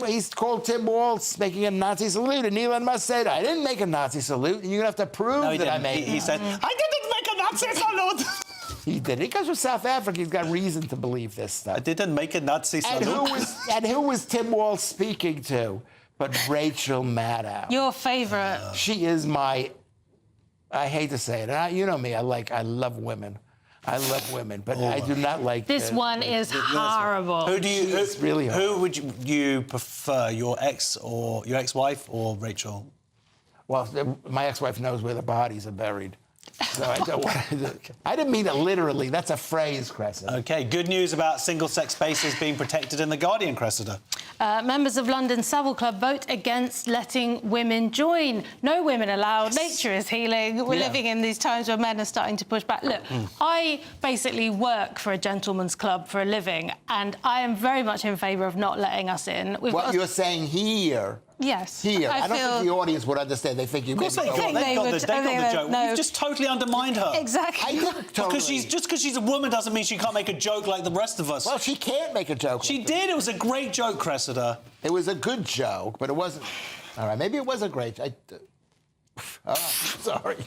he's called Tim Walsh making a Nazi salute, and Elon Musk said, "I didn't make a Nazi salute, and you're gonna have to prove that I made." He said, "I didn't make a Nazi salute." He did. He comes from South Africa. He's got reason to believe this stuff. I didn't make a Nazi salute. And who was Tim Walsh speaking to? But Rachel Maddow. Your favourite. She is my... I hate to say it. You know me. I love women. I love women, but I do not like... This one is horrible. Who would you prefer, your ex or your ex-wife or Rachel? Well, my ex-wife knows where the bodies are buried. So I don't want to... I didn't mean it literally. That's a phrase, Cressida. OK, good news about single-sex spaces being protected in The Guardian, Cressida. Members of London Savile Club vote against letting women join. No women allowed. Nature is healing. We're living in these times where men are starting to push back. Look, I basically work for a gentleman's club for a living, and I am very much in favour of not letting us in. What you're saying here... Yes. Here. I don't think the audience would understand. They think you... Of course they got the joke. You've just totally undermined her. Exactly. I didn't totally. Because she's a woman doesn't mean she can't make a joke like the rest of us. Well, she can't make a joke. She did. It was a great joke, Cressida. It was a good joke, but it wasn't... All right, maybe it was a great... sorry.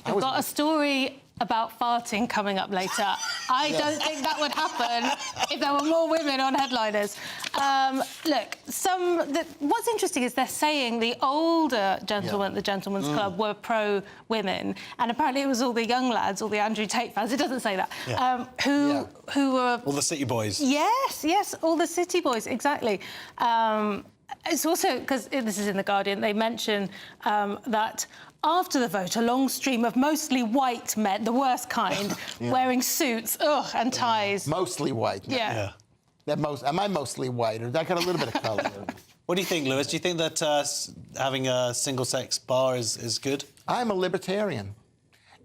I've got a story about farting coming up later. I don't think that would happen if there were more women on headliners. Look, what's interesting is they're saying the older gentlemen at the Gentlemen's Club were pro-women, and apparently it was all the young lads, all the Andrew Tate fans, it doesn't say that, who were... All the city boys. Yes, all the city boys, exactly. It's also, because this is in The Guardian, they mention that after the vote, a long stream of mostly white men, the worst kind, wearing suits and ties. Mostly white. Yeah. Am I mostly white, or did I got a little bit of colour? What do you think, Lewis? Do you think that having a single-sex bar is good? I'm a libertarian.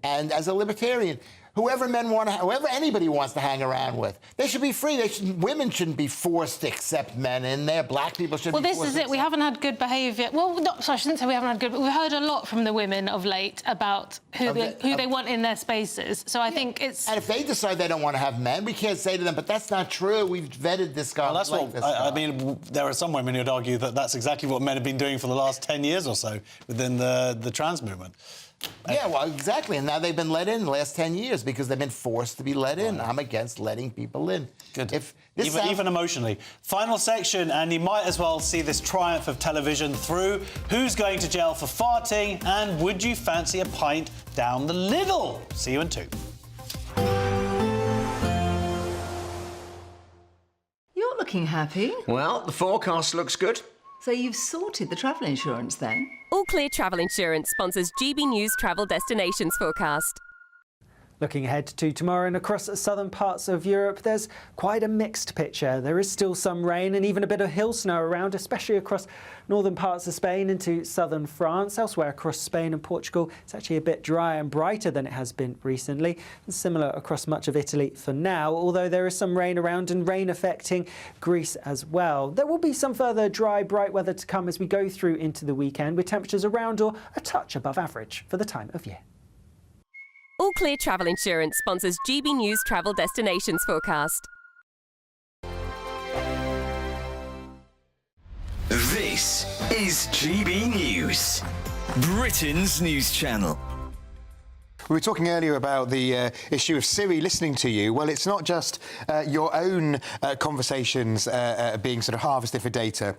And as a libertarian, whoever anybody wants to hang around with, they should be free. Women shouldn't be forced to accept men in there. Black people shouldn't be forced to Well, this is it. We haven't had good behaviour. Well, I shouldn't say we haven't had good, but we've heard a lot from the women of late about who they want in their spaces. So I think it's... And if they decide they don't want to have men, we can't say to them, but that's not true. We've vetted this guy. Well, that's I mean, there are some women who'd argue that that's exactly what men have been doing for the last 10 years or so within the trans movement. Yeah, well, exactly. And now they've been let in the last 10 years because they've been forced to be let in. I'm against letting people in. Good. Even emotionally. Final section, and you might as well see this triumph of television through. Who's going to jail for farting? And would you fancy a pint down the Lidl? See you in 2. You're looking happy. Well, the forecast looks good. So you've sorted the travel insurance then? All Clear Travel Insurance sponsors GB News Travel Destinations Forecast. Looking ahead to tomorrow and across southern parts of Europe, there's quite a mixed picture. There is still some rain and even a bit of hill snow around, especially across northern parts of Spain into southern France. Elsewhere across Spain and Portugal, it's actually a bit drier and brighter than it has been recently. And similar across much of Italy for now, although there is some rain around and rain affecting Greece as well. There will be some further dry, bright weather to come as we go through into the weekend, with temperatures around or a touch above average for the time of year. All Clear Travel Insurance sponsors GB News Travel Destinations Forecast. This is GB News, Britain's news channel. We were talking earlier about the issue of Siri listening to you. Well, it's not just your own conversations being sort of harvested for data.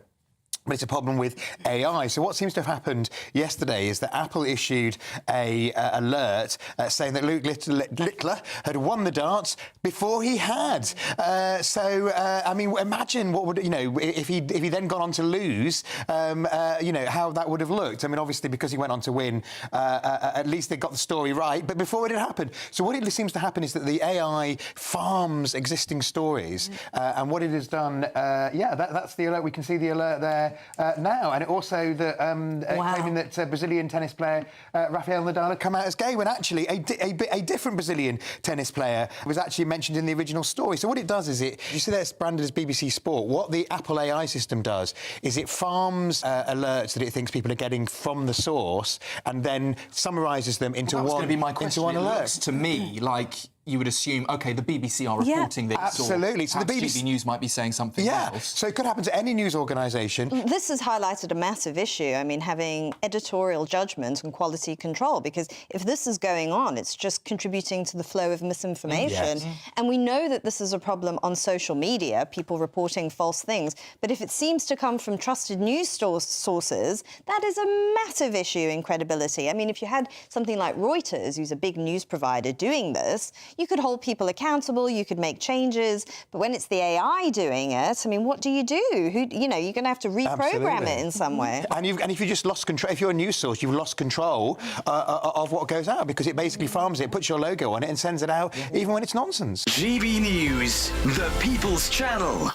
but it's a problem with AI. So what seems to have happened yesterday is that Apple issued a alert saying that Luke Littler had won the darts before he had. I mean, imagine what would, if he then gone on to lose, how that would have looked. I mean, obviously, because he went on to win, at least they got the story right, but before it had happened. So what it seems to happen is that the AI farms existing stories, and what it has done, that's the alert. We can see the alert there now, and it also claiming that Brazilian tennis player Rafael Nadal had come out as gay when actually a different Brazilian tennis player was actually mentioned in the original story. So what it does is you see that it's branded as BBC Sport. What the Apple AI system does is it farms alerts that it thinks people are getting from the source and then summarises them into one alert. Looks to me like you would assume, OK, the BBC are reporting this. Absolutely. Or so the BBC News might be saying something else. So it could happen to any news organisation. This has highlighted a massive issue. I mean, having editorial judgment and quality control, because if this is going on, it's just contributing to the flow of misinformation. Yes. And we know that this is a problem on social media, people reporting false things. But if it seems to come from trusted news sources, that is a massive issue in credibility. I mean, if you had something like Reuters, who's a big news provider, doing this, you could hold people accountable, you could make changes, but when it's the AI doing it, I mean, what do? You're going to have to reprogram it in some way. And if you just lost control, if you're a news source, you've lost control of what goes out, because it basically farms it, puts your logo on it and sends it out, even when it's nonsense. GB News, the People's Channel.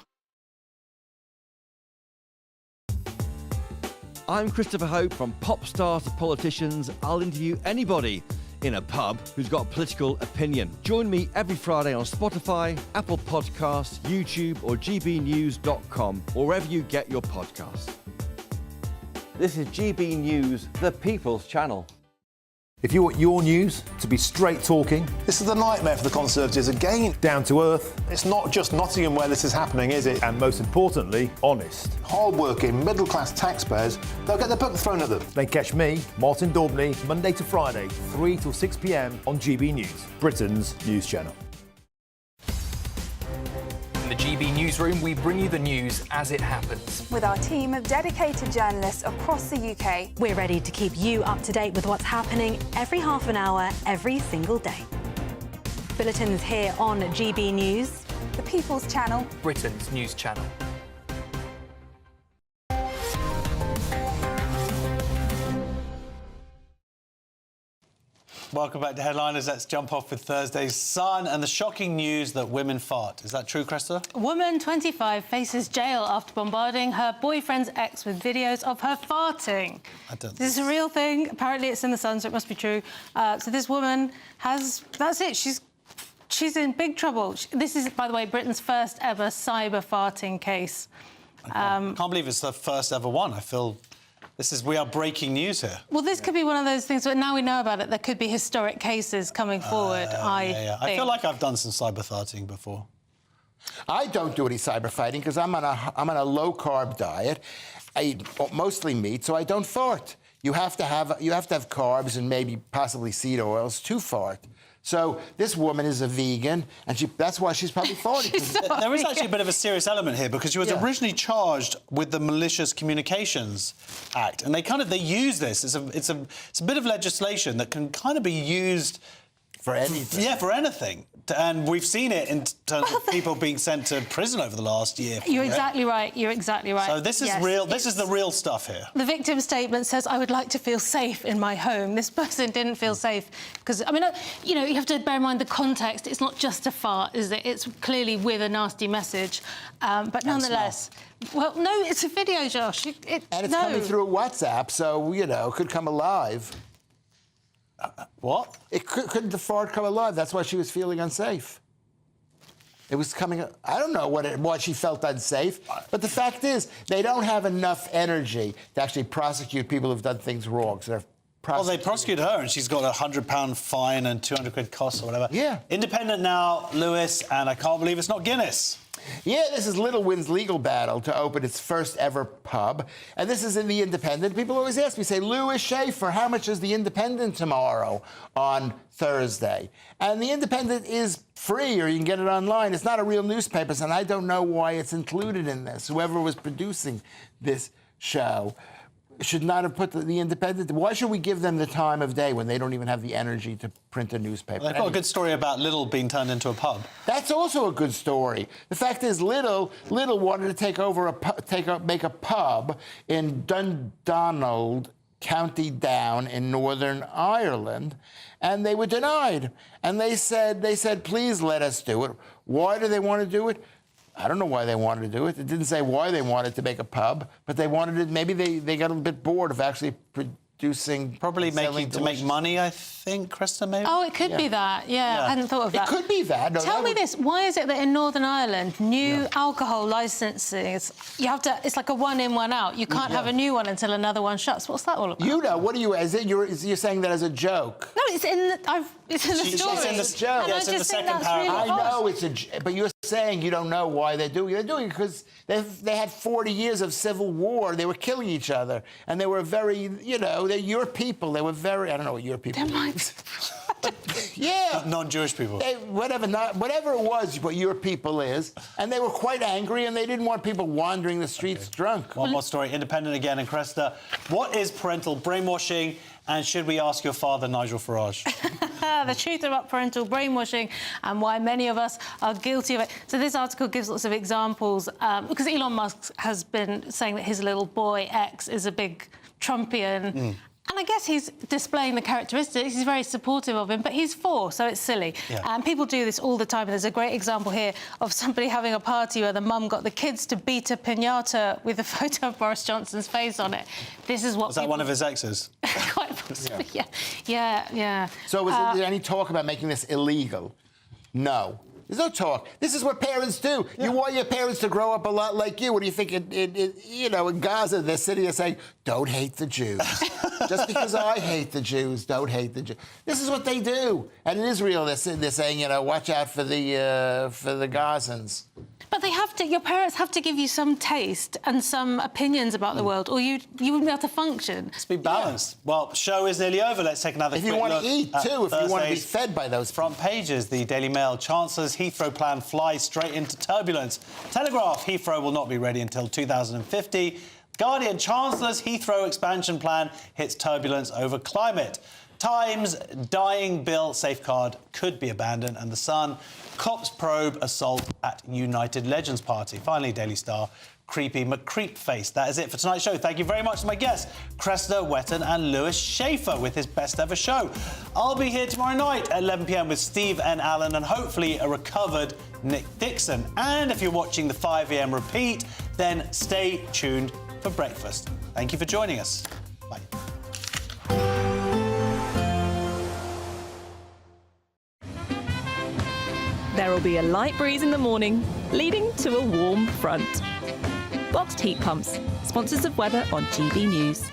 I'm Christopher Hope. From pop stars to politicians, I'll interview anybody in a pub who's got a political opinion. Join me every Friday on Spotify, Apple Podcasts, YouTube or gbnews.com, or wherever you get your podcasts. This is GB News, the People's Channel. If you want your news to be straight talking... This is a nightmare for the Conservatives again. Down to earth. It's not just Nottingham where this is happening, is it? And most importantly, honest. Hard-working, middle-class taxpayers, they'll get their book thrown at them. Then catch me, Martin Daubney, Monday to Friday, 3 till 6 p.m. on GB News, Britain's news channel. In the GB Newsroom, we bring you the news as it happens. With our team of dedicated journalists across the UK. We're ready to keep you up to date with what's happening every half an hour, every single day. Bulletins here on GB News. The People's Channel. Britain's news channel. Welcome back to Headliners. Let's jump off with Thursday's Sun and the shocking news that women fart. Is that true, Cresta? Woman 25 faces jail after bombarding her boyfriend's ex with videos of her farting. This is a real thing. Apparently it's in the Sun, so it must be true. So this woman has... That's it. She's in big trouble. This is, by the way, Britain's first ever cyber farting case. I can't believe it's the first ever one. I feel... We are breaking news here. Well, this could be one of those things, but now we know about it, there could be historic cases coming forward, I think. I feel like I've done some cyber farting before. I don't do any cyber fighting because I'm on a low-carb diet. I eat mostly meat, so I don't fart. You have to have carbs and maybe possibly seed oils to fart. So this woman is a vegan, and that's why she's probably farting. There is actually a bit of a serious element here, because she was originally charged with the Malicious Communications Act, and they use this. It's a bit of legislation that can kind of be used for anything. Yeah, for anything. And we've seen it in terms of people being sent to prison over the last year. You're exactly right. You're exactly right. So this is real. This is the real stuff here. The victim statement says, "I would like to feel safe in my home." This person didn't feel safe because, I mean, you have to bear in mind the context. It's not just a fart, is it? It's clearly with a nasty message. But nonetheless, well, no, it's a video, Josh. And it's coming through WhatsApp, so it could come alive. What? Couldn't the fart come alive? That's why she was feeling unsafe. It was coming... I don't know why she felt unsafe, but the fact is they don't have enough energy to actually prosecute people who've done things wrong. So they prosecute her, and she's got a £100 fine and 200 quid costs or whatever. Yeah. Independent now, Lewis, and I can't believe it's not Guinness. Yeah, this is Little Wynn's legal battle to open its first ever pub. And this is in The Independent. People always ask me, say, Lewis Schaefer, how much is The Independent tomorrow on Thursday? And The Independent is free, or you can get it online. It's not a real newspaper, and I don't know why it's included in this. Whoever was producing this show should not have put the Independent. Why should we give them the time of day when they don't even have the energy to print a newspaper? They've got a good story about Lidl being turned into a pub. That's also a good story. The fact is, Lidl wanted to take over make a pub in Dundonald, County Down in Northern Ireland, and they were denied. And they said, please let us do it. Why do they want to do it? I don't know why they wanted to do it. It didn't say why they wanted to make a pub, but they wanted it. Maybe they got a bit bored of actually producing. Probably to make money, I think, Krista, maybe? Oh, it could be that. Yeah, I hadn't thought of that. It could be that. No, Tell me this. Why is it that in Northern Ireland, new alcohol licences, you have to, it's like a one in, one out. You can't have a new one until another one shuts. What's that all about? You know, what are you, you're saying that as a joke? No, it's in the story. It's in the, it's in the second paragraph. I know it's but you're saying you don't know why they're doing it. They're doing it because they had 40 years of civil war. They were killing each other, and they were very, they're your people. They were very, I don't know what your people means. Yeah. Non-Jewish people. Whatever it was, what your people is. And they were quite angry, and they didn't want people wandering the streets drunk. One more story. Independent again, and Cresta. What is parental brainwashing? And should we ask your father, Nigel Farage? The truth about parental brainwashing and why many of us are guilty of it. So this article gives lots of examples, because Elon Musk has been saying that his little boy, X, is a big Trumpian. And I guess he's displaying the characteristics. He's very supportive of him, but he's 4, so it's silly. Yeah. And people do this all the time. There's a great example here of somebody having a party where the mum got the kids to beat a piñata with a photo of Boris Johnson's face on it. This is what Was that one of his exes? Quite possibly, yeah. So was there any talk about making this illegal? No. There's no talk. This is what parents do. Yeah. You want your parents to grow up a lot like you. What do you think? In Gaza, they're sitting there saying, "Don't hate the Jews." Just because I hate the Jews, don't hate the Jews. This is what they do. And in Israel, they're saying, watch out for the Gazans. But your parents have to give you some taste and some opinions about the world, or you wouldn't be able to function. Let's be balanced. Yeah. Well, show is nearly over. Let's take another quick look. If you want to eat, too, if you want to be fed by those front pages, the Daily Mail, Chancellor's Heathrow plan flies straight into turbulence. Telegraph, Heathrow will not be ready until 2050. Guardian, Chancellor's Heathrow expansion plan hits turbulence over climate. Times, dying bill safeguard could be abandoned. And The Sun, cops probe assault at United Legends party. Finally, Daily Star, creepy McCreep face. That is it for tonight's show. Thank you very much to my guests, Cresta Wetton and Lewis Schaefer, with his best ever show. I'll be here tomorrow night at 11 p.m. with Steve and Alan, and hopefully a recovered Nick Dixon. And if you're watching the 5 a.m. repeat, then stay tuned for breakfast. Thank you for joining us. Bye. There will be a light breeze in the morning, leading to a warm front. Boxed heat pumps, sponsors of weather on GB News.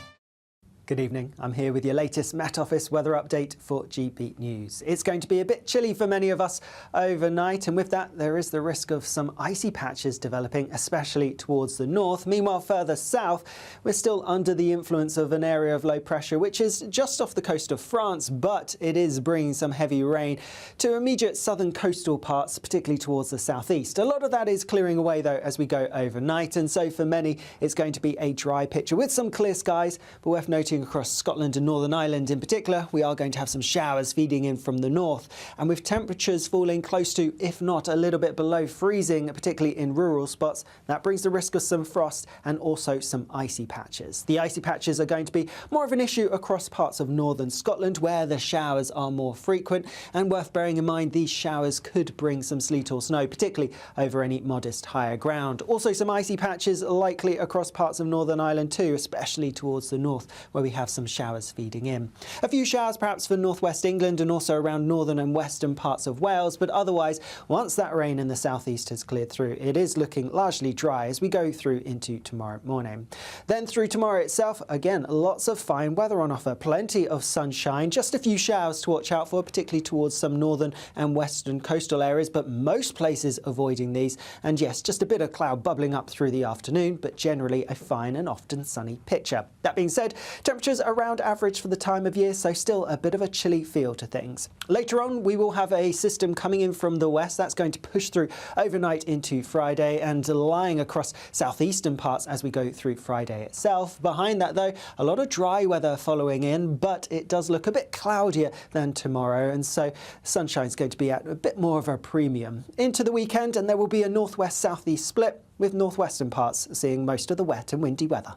Good evening. I'm here with your latest Met Office weather update for GB News. It's going to be a bit chilly for many of us overnight, and with that, there is the risk of some icy patches developing, especially towards the north. Meanwhile, further south, we're still under the influence of an area of low pressure, which is just off the coast of France, but it is bringing some heavy rain to immediate southern coastal parts, particularly towards the southeast. A lot of that is clearing away, though, as we go overnight, and so for many, it's going to be a dry picture with some clear skies, but worth noting across Scotland and Northern Ireland in particular, we are going to have some showers feeding in from the north, and with temperatures falling close to, if not a little bit below freezing, particularly in rural spots, that brings the risk of some frost and also some icy patches. The icy patches are going to be more of an issue across parts of northern Scotland, where the showers are more frequent, and worth bearing in mind these showers could bring some sleet or snow, particularly over any modest higher ground. Also some icy patches likely across parts of Northern Ireland too, especially towards the north, where we have some showers feeding in. A few showers perhaps for northwest England and also around northern and western parts of Wales, but otherwise, once that rain in the southeast has cleared through, it is looking largely dry as we go through into tomorrow morning. Then through tomorrow itself, again, lots of fine weather on offer, plenty of sunshine, just a few showers to watch out for, particularly towards some northern and western coastal areas, but most places avoiding these. And yes, just a bit of cloud bubbling up through the afternoon, but generally a fine and often sunny picture. That being said, temperatures Temperatures around average for the time of year, so still a bit of a chilly feel to things. Later on, we will have a system coming in from the west. That's going to push through overnight into Friday and lying across southeastern parts as we go through Friday itself. Behind that, though, a lot of dry weather following in, but it does look a bit cloudier than tomorrow, and so sunshine's going to be at a bit more of a premium. Into the weekend, and there will be a northwest-southeast split, with northwestern parts seeing most of the wet and windy weather.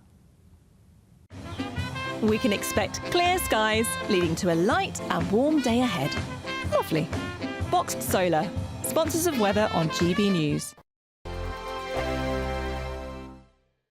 We can expect clear skies, leading to a light and warm day ahead. Lovely. Boxed Solar, sponsors of weather on GB News.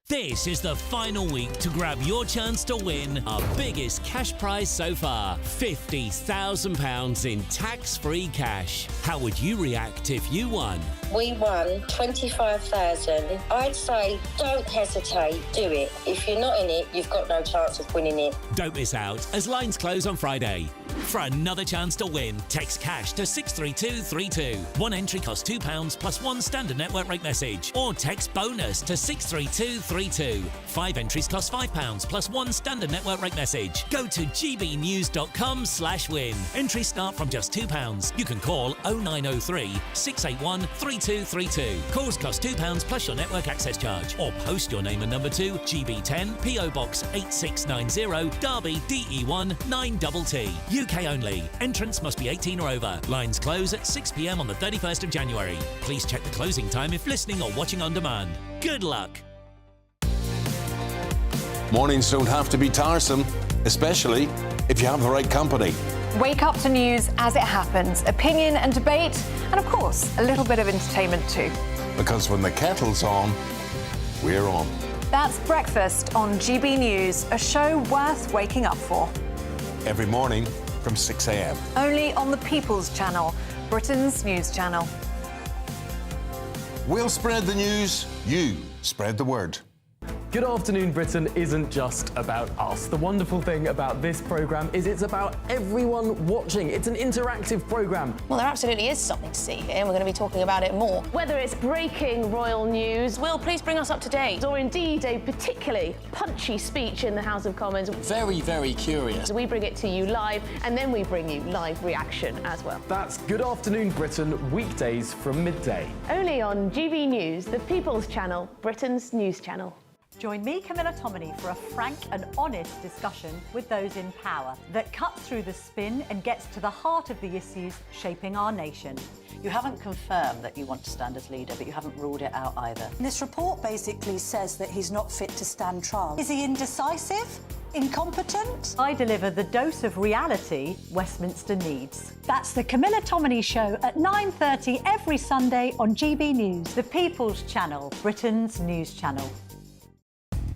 This is the final week to grab your chance to win our biggest cash prize so far, £50,000 in tax-free cash. How would you react if you won? We won 25,000. I'd say don't hesitate, do it. If you're not in it, you've got no chance of winning it. Don't miss out as lines close on Friday. For another chance to win, text cash to 63232. One entry costs £2 plus one standard network rate message. Or text bonus to 63232. 5 entries cost £5 plus one standard network rate message. Go to gbnews.com/win. Entries start from just £2. You can call 0903 681 3232. Calls cost £2 plus your network access charge. Or post your name and number to GB10 PO Box 8690 Derby DE1 9TT. UK only. Entrance must be 18 or over. Lines close at 6 p.m. on the 31st of January. Please check the closing time if listening or watching on demand. Good luck. Mornings don't have to be tiresome, especially if you have the right company. Wake up to news as it happens, opinion and debate, and of course, a little bit of entertainment too. Because when the kettle's on, we're on. That's Breakfast on GB News, a show worth waking up for. Every morning from 6 a.m. Only on the People's Channel, Britain's news channel. We'll spread the news, you spread the word. Good Afternoon Britain isn't just about us. The wonderful thing about this programme is it's about everyone watching. It's an interactive programme. Well, there absolutely is something to see here, and we're going to be talking about it more. Whether it's breaking royal news, Will, please bring us up to date. or indeed a particularly punchy speech in the House of Commons, Very, very curious. we bring it to you live, and then we bring you live reaction as well. That's Good Afternoon Britain, weekdays from midday. Only on GB News, the People's Channel, Britain's news channel. Join me, Camilla Tominey, for a frank and honest discussion with those in power that cuts through the spin and gets to the heart of the issues shaping our nation. You haven't confirmed that you want to stand as leader, but you haven't ruled it out either. This report basically says that he's not fit to stand trial. Is he indecisive? Incompetent? I deliver the dose of reality Westminster needs. That's the Camilla Tominey Show at 9:30 every Sunday on GB News, the People's Channel, Britain's news channel.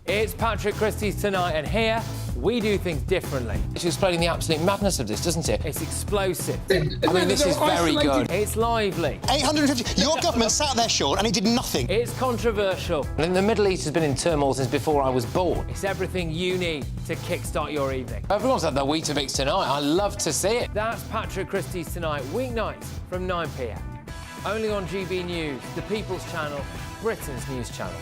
It's Patrick Christie's Tonight, and here we do things differently. It's explaining the absolute madness of this, doesn't it? It's explosive. I mean, this is very good. It's lively. 850. Your government sat there, Sean, and it did nothing. It's controversial. And the Middle East has been in turmoil since before I was born. It's everything you need to kickstart your evening. Everyone's had their Weetabix tonight. I love to see it. That's Patrick Christie's Tonight, weeknights from 9 p.m. Only on GB News, the People's Channel, Britain's news channel.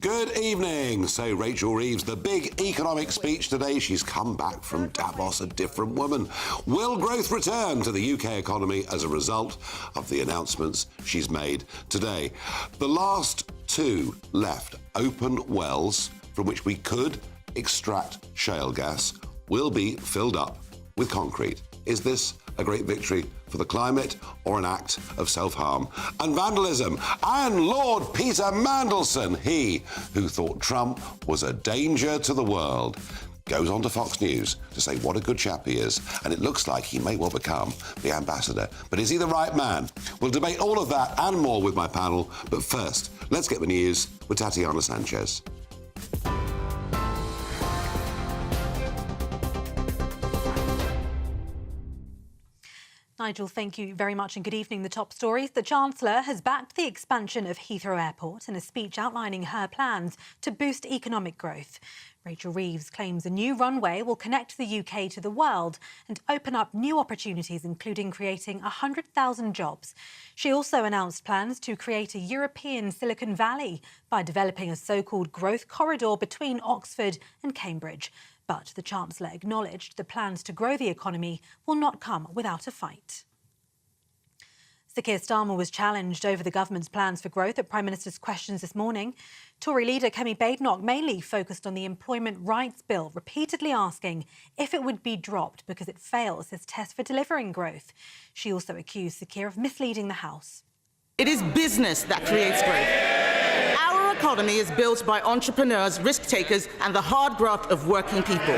Good evening. So Rachel Reeves, the big economic speech today. She's come back from Davos, a different woman. Will growth return to the UK economy as a result of the announcements she's made today? The last two left open wells from which we could extract shale gas will be filled up with concrete. Is this a great victory for the climate or an act of self-harm and vandalism? And Lord Peter Mandelson, he who thought Trump was a danger to the world, goes on to Fox News to say what a good chap he is, and it looks like he may well become the ambassador. But is he the right man? We'll debate all of that and more with my panel, but first, let's get the news with Tatiana Sanchez. Nigel, thank you very much and good evening. The top stories. The Chancellor has backed the expansion of Heathrow Airport in a speech outlining her plans to boost economic growth. Rachel Reeves claims a new runway will connect the UK to the world and open up new opportunities, including creating 100,000 jobs. She also announced plans to create a European Silicon Valley by developing a so-called growth corridor between Oxford and Cambridge. But the Chancellor acknowledged the plans to grow the economy will not come without a fight. Sir Keir Starmer was challenged over the government's plans for growth at Prime Minister's questions this morning. Tory leader Kemi Badenoch mainly focused on the Employment Rights Bill, repeatedly asking if it would be dropped because it fails his test for delivering growth. She also accused Sir Keir of misleading the House. It is business that creates growth. Our economy is built by entrepreneurs, risk takers, and the hard graft of working people.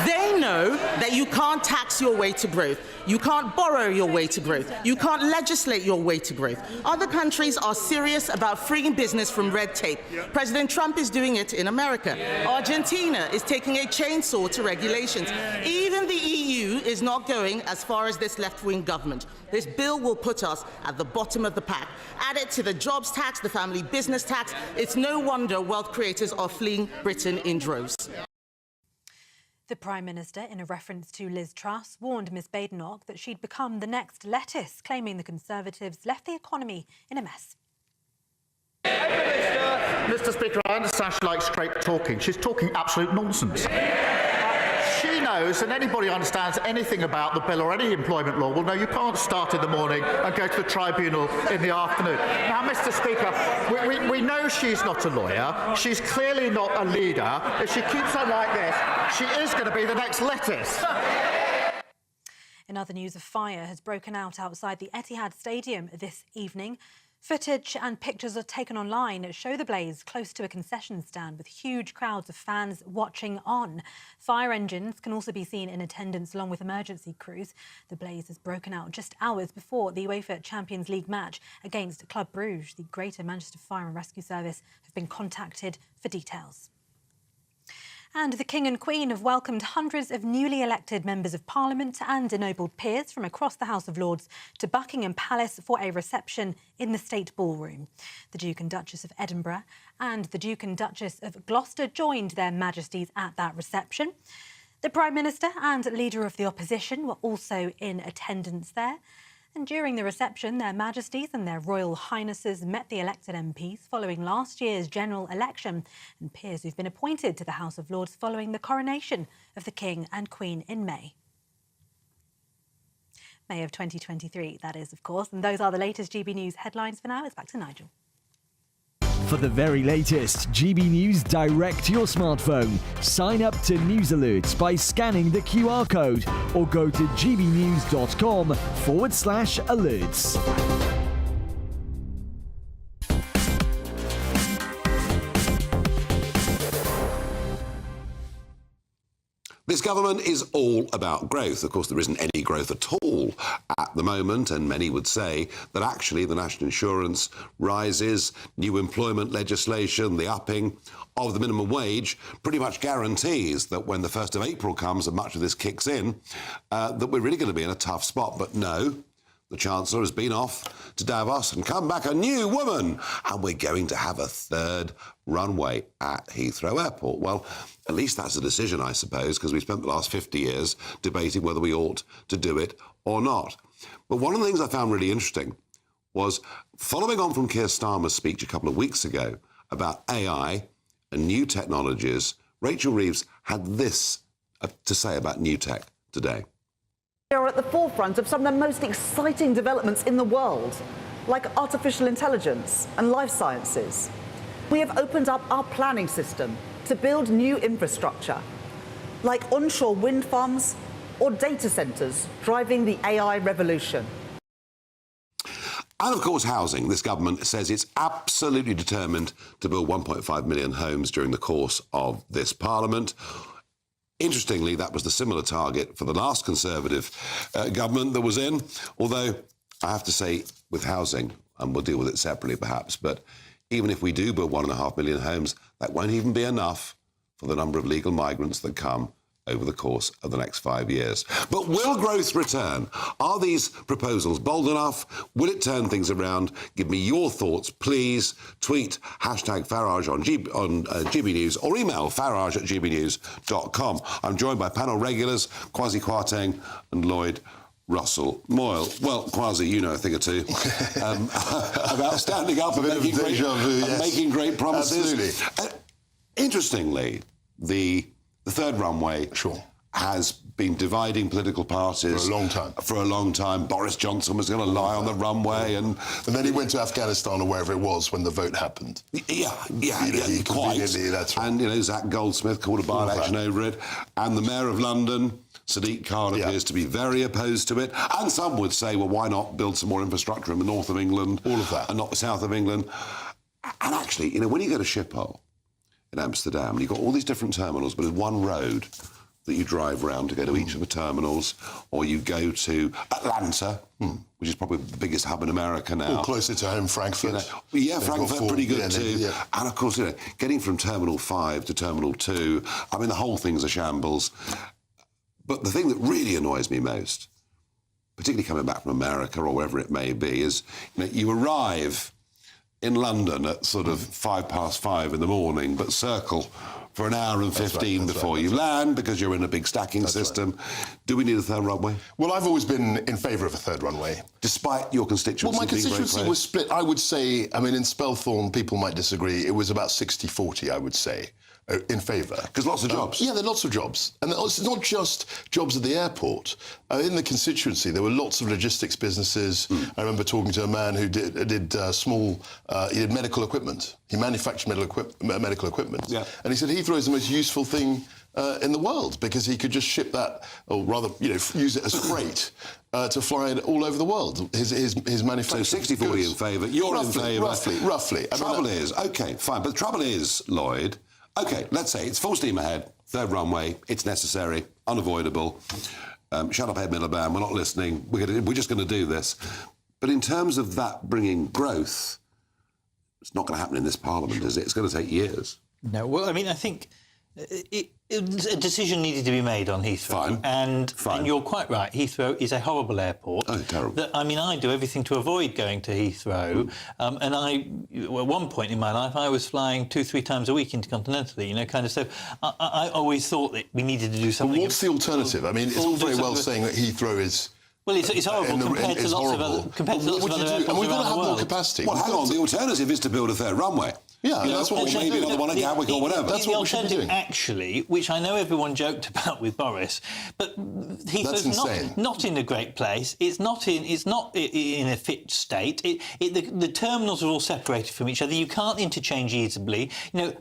They know that you can't tax your way to growth. You can't borrow your way to growth. You can't legislate your way to growth. Other countries are serious about freeing business from red tape. President Trump is doing it in America. Argentina is taking a chainsaw to regulations. Even the EU is not going as far as this left-wing government. This bill will put us at the bottom of the pack. Add it to the jobs tax, the family business tax. It's no wonder wealth creators are fleeing Britain in droves. The Prime Minister, in a reference to Liz Truss, warned Ms Badenoch that she'd become the next lettuce, claiming the Conservatives left the economy in a mess. Mr Speaker, I understand she likes straight talking. She's talking absolute nonsense. She knows, and anybody who understands anything about the bill or any employment law will know you can't start in the morning and go to the tribunal in the afternoon. Now, Mr Speaker, we know she's not a lawyer. She's clearly not a leader. If she keeps on like this, she is going to be the next lettuce. In other news, a fire has broken out outside the Etihad Stadium this evening. Footage and pictures are taken online that show the blaze close to a concession stand with huge crowds of fans watching on. Fire engines can also be seen in attendance along with emergency crews. The blaze has broken out just hours before the UEFA Champions League match against Club Brugge. The Greater Manchester Fire and Rescue Service have been contacted for details. And the King and Queen have welcomed hundreds of newly elected members of Parliament and ennobled peers from across the House of Lords to Buckingham Palace for a reception in the State Ballroom. The Duke and Duchess of Edinburgh and the Duke and Duchess of Gloucester joined their Majesties at that reception. The Prime Minister and Leader of the Opposition were also in attendance there. And during the reception, their Majesties and their Royal Highnesses met the elected MPs following last year's general election and peers who've been appointed to the House of Lords following the coronation of the King and Queen in May. May of 2023, that is, of course. And those are the latest GB News headlines for now. It's back to Nigel. For the very latest GB News direct to your smartphone, sign up to News Alerts by scanning the QR code or go to gbnews.com/alerts. This government is all about growth. Of course, there isn't any growth at all at the moment, and many would say that actually the national insurance rises, new employment legislation, the upping of the minimum wage pretty much guarantees that when the 1st of April comes and much of this kicks in, that we're really going to be in a tough spot. But no, the Chancellor has been off to Davos and come back a new woman, and we're going to have a third runway at Heathrow Airport. Well, at least that's a decision, I suppose, because we spent the last 50 years debating whether we ought to do it or not. But one of the things I found really interesting was, following on from Keir Starmer's speech a couple of weeks ago about AI and new technologies, Rachel Reeves had this to say about new tech today. We are at the forefront of some of the most exciting developments in the world, like artificial intelligence and life sciences. We have opened up our planning system to build new infrastructure, like onshore wind farms or data centres driving the AI revolution. And of course, housing. This government says it's absolutely determined to build 1.5 million homes during the course of this Parliament. Interestingly, that was the similar target for the last Conservative government that was in, although I have to say with housing, and we'll deal with it separately perhaps, but even if we do build 1.5 million homes, that won't even be enough for the number of legal migrants that come over the course of the next 5 years. But will growth return? Are these proposals bold enough? Will it turn things around? Give me your thoughts, please. Tweet #Farage on GB News or email farage@gbnews.com. I'm joined by panel regulars Kwasi Kwarteng and Lloyd Russell Moyle. Well, Kwasi, you know a thing or two about standing up and making great promises. Absolutely. Interestingly, the third runway has been dividing political parties for a long time. Boris Johnson was going to lie on the runway, and then he went to Afghanistan or wherever it was when the vote happened. Yeah, quite. That's right. And Zach Goldsmith called a by-election over it, and the Mayor of London, Sadiq Khan, appears to be very opposed to it. And some would say, well, why not build some more infrastructure in the north of England, all of that, and not the south of England? And actually, when you go to Schiphol in Amsterdam, you've got all these different terminals, but there's one road that you drive around to go to each of the terminals, or you go to Atlanta, which is probably the biggest hub in America now. Or closer to home, Frankfurt. Frankfurt, pretty good too. And of course, getting from Terminal 5 to Terminal 2, I mean, the whole thing's a shambles. But the thing that really annoys me most, particularly coming back from America or wherever it may be, is you arrive in London at sort of 5:05 in the morning, but circle for an hour and 15 before you land because you're in a big stacking system. Do we need a third runway? Well, I've always been in favour of a third runway. Despite your constituency Well, my constituency was split. I would say, I mean, in Spelthorne, people might disagree. It was about 60-40, I would say, in favour. Because lots of jobs. Yeah, there are lots of jobs. And it's not just jobs at the airport. In the constituency, there were lots of logistics businesses. I remember talking to a man who did he did medical equipment. He manufactured medical equipment. Yeah. And he said Heathrow is the most useful thing in the world because he could just ship that, or rather, use it as freight to fly it all over the world. His manufacturing. So 60-40 in favour. You're in favour. Roughly. Trouble is, OK, fine. But the trouble is, Lloyd, OK, let's say it's full steam ahead, third runway, it's necessary, unavoidable. Shut up, Ed Miliband, we're not listening, we're just going to do this. But in terms of that bringing growth, it's not going to happen in this Parliament, is it? It's going to take years. No, well, I mean, I think a decision needed to be made on Heathrow. And you're quite right, Heathrow is a horrible airport. Oh, terrible. I do everything to avoid going to Heathrow. And at one point in my life, I was flying 2-3 times a week intercontinentally, So I always thought that we needed to do something. Well, what's the alternative? I mean, it's all very well saying that Heathrow is... Well, it's horrible compared to lots of other airports and we've got to have more capacity. Well, hang on, the alternative is to build a third runway. Yeah, that's what we should do. Maybe another one at Gatwick or whatever. That's what we should be doing. Actually, which I know everyone joked about with Boris, but Heathrow's not in a great place. It's not in a fit state. The terminals are all separated from each other. You can't interchange easily.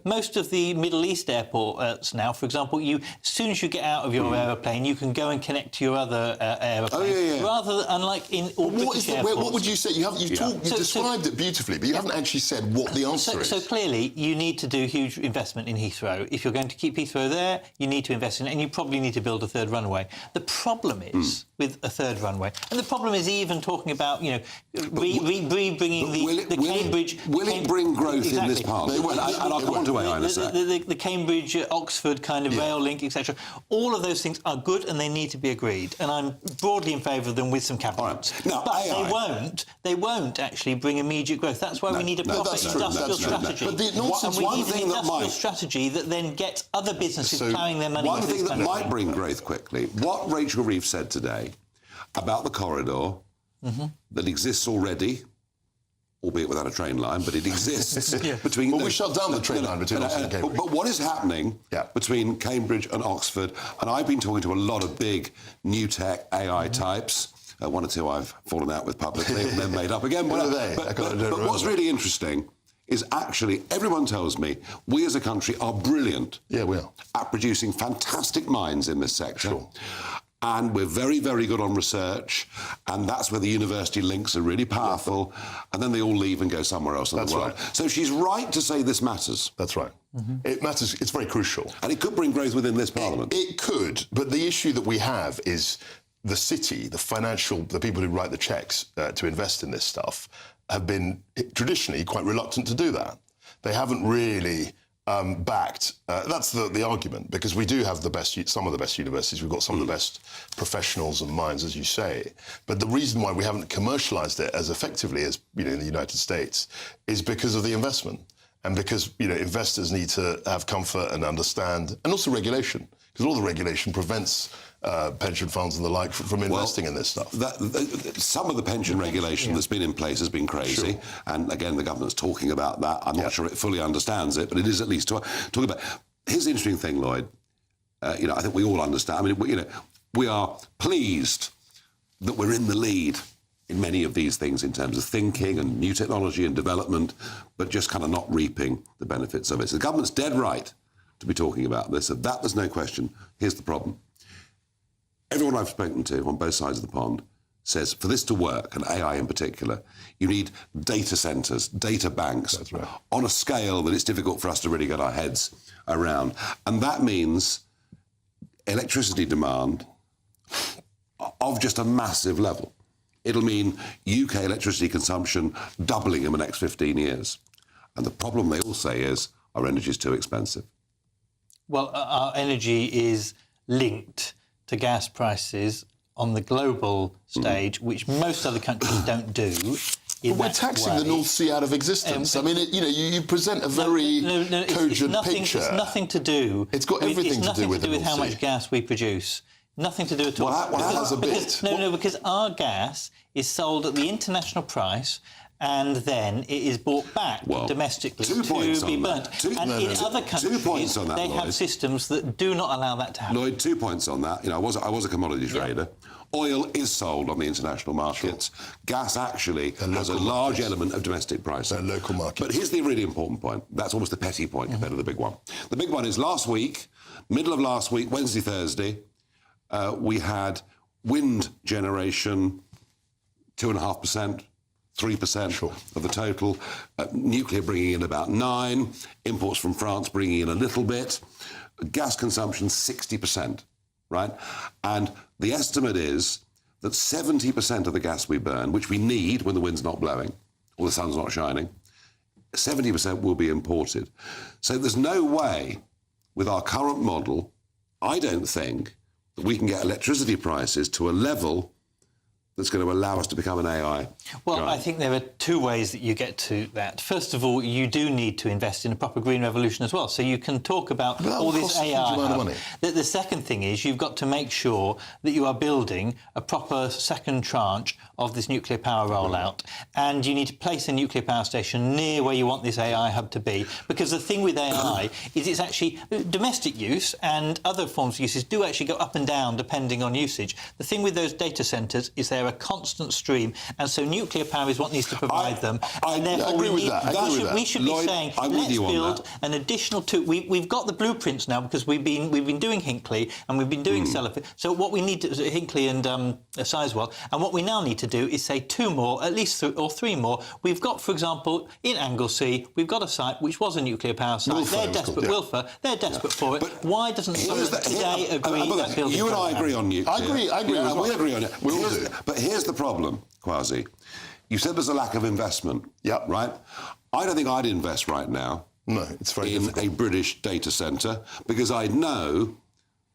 Most of the Middle East airports now, for example, as soon as you get out of your aeroplane, you can go and connect to your other aeroplane. Oh, yeah. Rather than, unlike in all British airports. What would you say? You described it beautifully, but you haven't actually said what the answer is. So clearly, you need to do huge investment in Heathrow. If you're going to keep Heathrow there, you need to invest in it, and you probably need to build a third runway. The problem is with a third runway, and the problem is even talking about, bringing the Cambridge... Will it bring growth in this Parliament? And I'll come on to AI in a sec. The Cambridge-Oxford kind of rail link, etc. All of those things are good, and they need to be agreed. And I'm broadly in favour of them with some caveats. Now, but they won't actually bring immediate growth. That's why we need a proper industrial strategy. But the nonsense, we need an industrial strategy that then gets other businesses carrying their money. One thing that might bring growth quickly, what Rachel Reeves said today about the corridor that exists already, albeit without a train line, but it exists between... Well, we shut down the train line between Oxford and Cambridge. But what is happening between Cambridge and Oxford, and I've been talking to a lot of big new tech AI types, one or two I've fallen out with publicly and then made up again. What are they? But what's really interesting is actually everyone tells me we as a country are brilliant at producing fantastic minds in this sector. Sure. And we're very, very good on research, and that's where the university links are really powerful, and then they all leave and go somewhere else in the world. Right. So she's right to say this matters. That's right. It matters. It's very crucial. And it could bring growth within this Parliament. It could, but the issue that we have is the city, the people who write the cheques to invest in this stuff have been traditionally quite reluctant to do that. They haven't really backed. That's the argument, because we do have some of the best universities. We've got some of the best professionals and minds, as you say. But the reason why we haven't commercialised it as effectively as in the United States is because of the investment, and because investors need to have comfort and understand, and also regulation, because all the regulation prevents pension funds and the like from investing in this stuff. Some of the pension regulation that's been in place has been crazy, and again, the government's talking about that. I'm not sure it fully understands it, but it is at least talking about. Here's the interesting thing, Lloyd. I think we all understand. I mean, we are pleased that we're in the lead in many of these things in terms of thinking and new technology and development, but just kind of not reaping the benefits of it. So the government's dead right to be talking about this. So that, there's no question. Here's the problem. Everyone I've spoken to on both sides of the pond says for this to work, and AI in particular, you need data centres, data banks, on a scale that it's difficult for us to really get our heads around. And that means electricity demand of just a massive level. It'll mean UK electricity consumption doubling in the next 15 years. And the problem, they all say, is our energy is too expensive. Well, our energy is linked to gas prices on the global stage, which most other countries don't do. But we're taxing the North Sea out of existence. I mean, you present a very cogent picture. It's nothing to do. It's got everything to do with the North Sea. How much gas we produce. Nothing to do at all. Well, that has a bit. Because our gas is sold at the international price, and then it is brought back domestically to be burnt. And in other countries, they have systems that do not allow that to happen. Lloyd, 2 points on that. I was a commodity trader. Oil is sold on the international markets. Gas actually has a large element of domestic pricing. Local markets. But here's the really important point. That's almost the petty point compared to the big one. The big one is last week, middle of last week, Wednesday, Thursday, we had wind generation 2.5%. 3% of the total, nuclear bringing in about 9%, imports from France bringing in a little bit, gas consumption 60%, right? And the estimate is that 70% of the gas we burn, which we need when the wind's not blowing or the sun's not shining, 70% will be imported. So there's no way with our current model, I don't think, that we can get electricity prices to a level that's going to allow us to become an AI. Well, I think there are two ways that you get to that. First of all, you do need to invest in a proper green revolution as well. So you can talk about all this AI. The second thing is you've got to make sure that you are building a proper second tranche of this nuclear power rollout, and you need to place a nuclear power station near where you want this AI hub to be, because the thing with AI is it's actually domestic use, and other forms of uses do actually go up and down depending on usage. The thing with those data centres is they're a constant stream, and so nuclear power is what needs to provide them. And therefore we should be saying, let's build an additional two. We've got the blueprints now, because we've been doing Hinkley and we've been doing Sellafield. So what we need to Hinkley and Sizewell, and what we now need to do is say two more, at least or three more. We've got, for example, in Anglesey, we've got a site which was a nuclear power site. They're desperate, Wilfer. They're desperate for it. But why doesn't someone today agree that building? You and I agree on nuclear. I agree. We agree on it. We all do. But here's the problem, Kwasi. You said there's a lack of investment. Yep. Right? I don't think I'd invest right now. No, it's very in difficult. a British data centre, because I know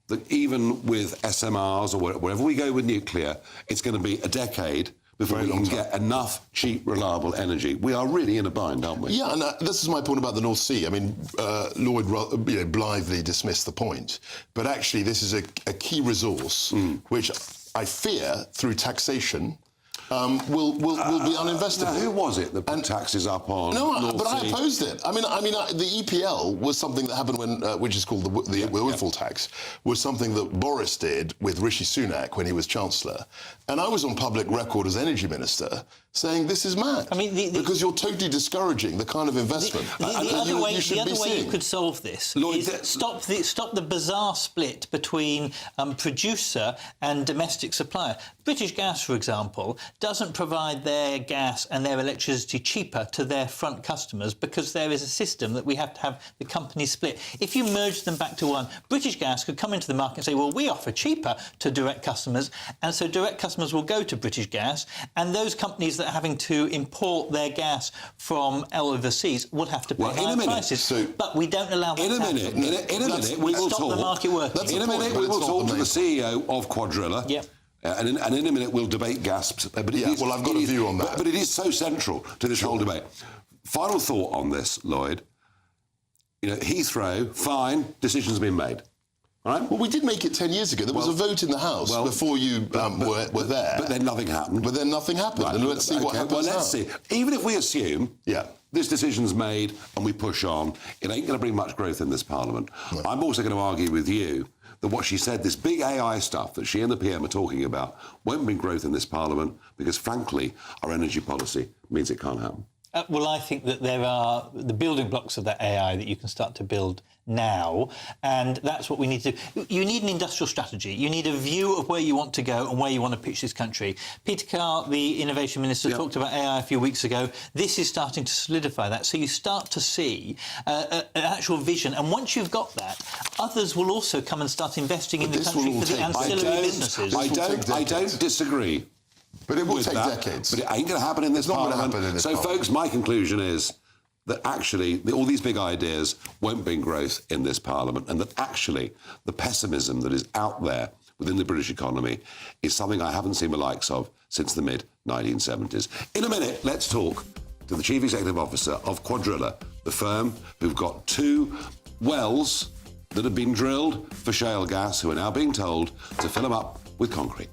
that even with SMRs or wherever we go with nuclear, it's going to be a decade before we can get enough cheap, reliable energy. We are really in a bind, aren't we? Yeah, and this is my point about the North Sea. I mean, Lloyd blithely dismissed the point, but actually this is a key resource which I fear, through taxation, will be uninvested. Now, who was it that put taxes up on North but Sea? I opposed it. I mean, the EPL was something that happened when, which is called the windfall tax, was something that Boris did with Rishi Sunak when he was Chancellor. And I was on public record as Energy Minister saying this is mad. I mean, because you're totally discouraging the kind of investment the other way seeing. You could solve this is stop the bizarre split between producer and domestic supplier. British Gas, for example, doesn't provide their gas and their electricity cheaper to their front customers because there is a system that we have to have the companies split. If you merge them back to one, British Gas could come into the market and say, well, we offer cheaper to direct customers, and so direct customers will go to British Gas, and those companies that are having to import their gas from overseas would have to pay higher prices. But we don't allow that in a minute, we will stop the market working. In a minute, we will talk to the CEO of Quadrilla. Yep. And in a minute, we'll debate gas. But well, I've got a view on that. But it is so central to this whole debate. Final thought on this, Lloyd. You know, Heathrow, fine, decision's been made. All right? Well, we did make it 10 years ago. There was a vote in the House before you were there. But then nothing happened. Right. And let's see what happens Well, let's see. Even if we assume this decision's made and we push on, it ain't going to bring much growth in this Parliament. No. I'm also going to argue with you that what she said, this big AI stuff that she and the PM are talking about, won't bring growth in this Parliament because, frankly, our energy policy means it can't happen. Well, I think that there are the building blocks of that AI that you can start to build now, and that's what we need to do. You need an industrial strategy. You need a view of where you want to go and where you want to pitch this country. Peter Carr, the Innovation Minister, talked about AI a few weeks ago. This is starting to solidify that. So you start to see an actual vision, and once you've got that, others will also come and start investing in the country for the ancillary businesses. I don't disagree. But it will take decades. But it ain't going to happen in this Parliament. Folks, my conclusion is that actually all these big ideas won't bring growth in this Parliament, and that actually the pessimism that is out there within the British economy is something I haven't seen the likes of since the mid-1970s. In a minute, let's talk to the Chief Executive Officer of Quadrilla, the firm who've got 2 wells that have been drilled for shale gas, who are now being told to fill them up with concrete.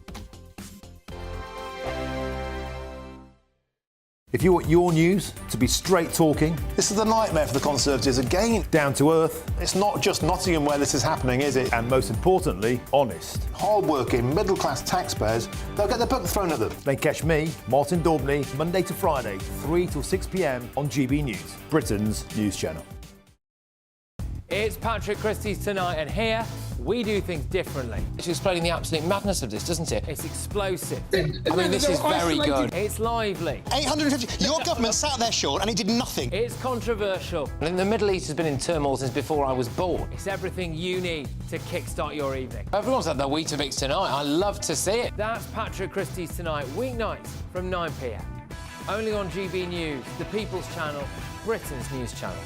If you want your news to be straight talking, this is a nightmare for the Conservatives again. Down to earth. It's not just Nottingham where this is happening, is it? And most importantly, honest. Hard-working, middle-class taxpayers, they'll get their book thrown at them. Then catch me, Martin Daubney, Monday to Friday, 3 till 6 p.m. on GB News, Britain's news channel. It's Patrick Christie's Tonight, and here we do things differently. It's explaining the absolute madness of this, doesn't it? It's explosive. I mean, this is very good. It's lively. 850. Your government sat there, Sean, and it did nothing. It's controversial. And the Middle East has been in turmoil since before I was born. It's everything you need to kickstart your evening. Everyone's had their Weetabix tonight. I love to see it. That's Patrick Christie's Tonight, weeknights from 9 p.m. Only on GB News, the People's Channel, Britain's news channel.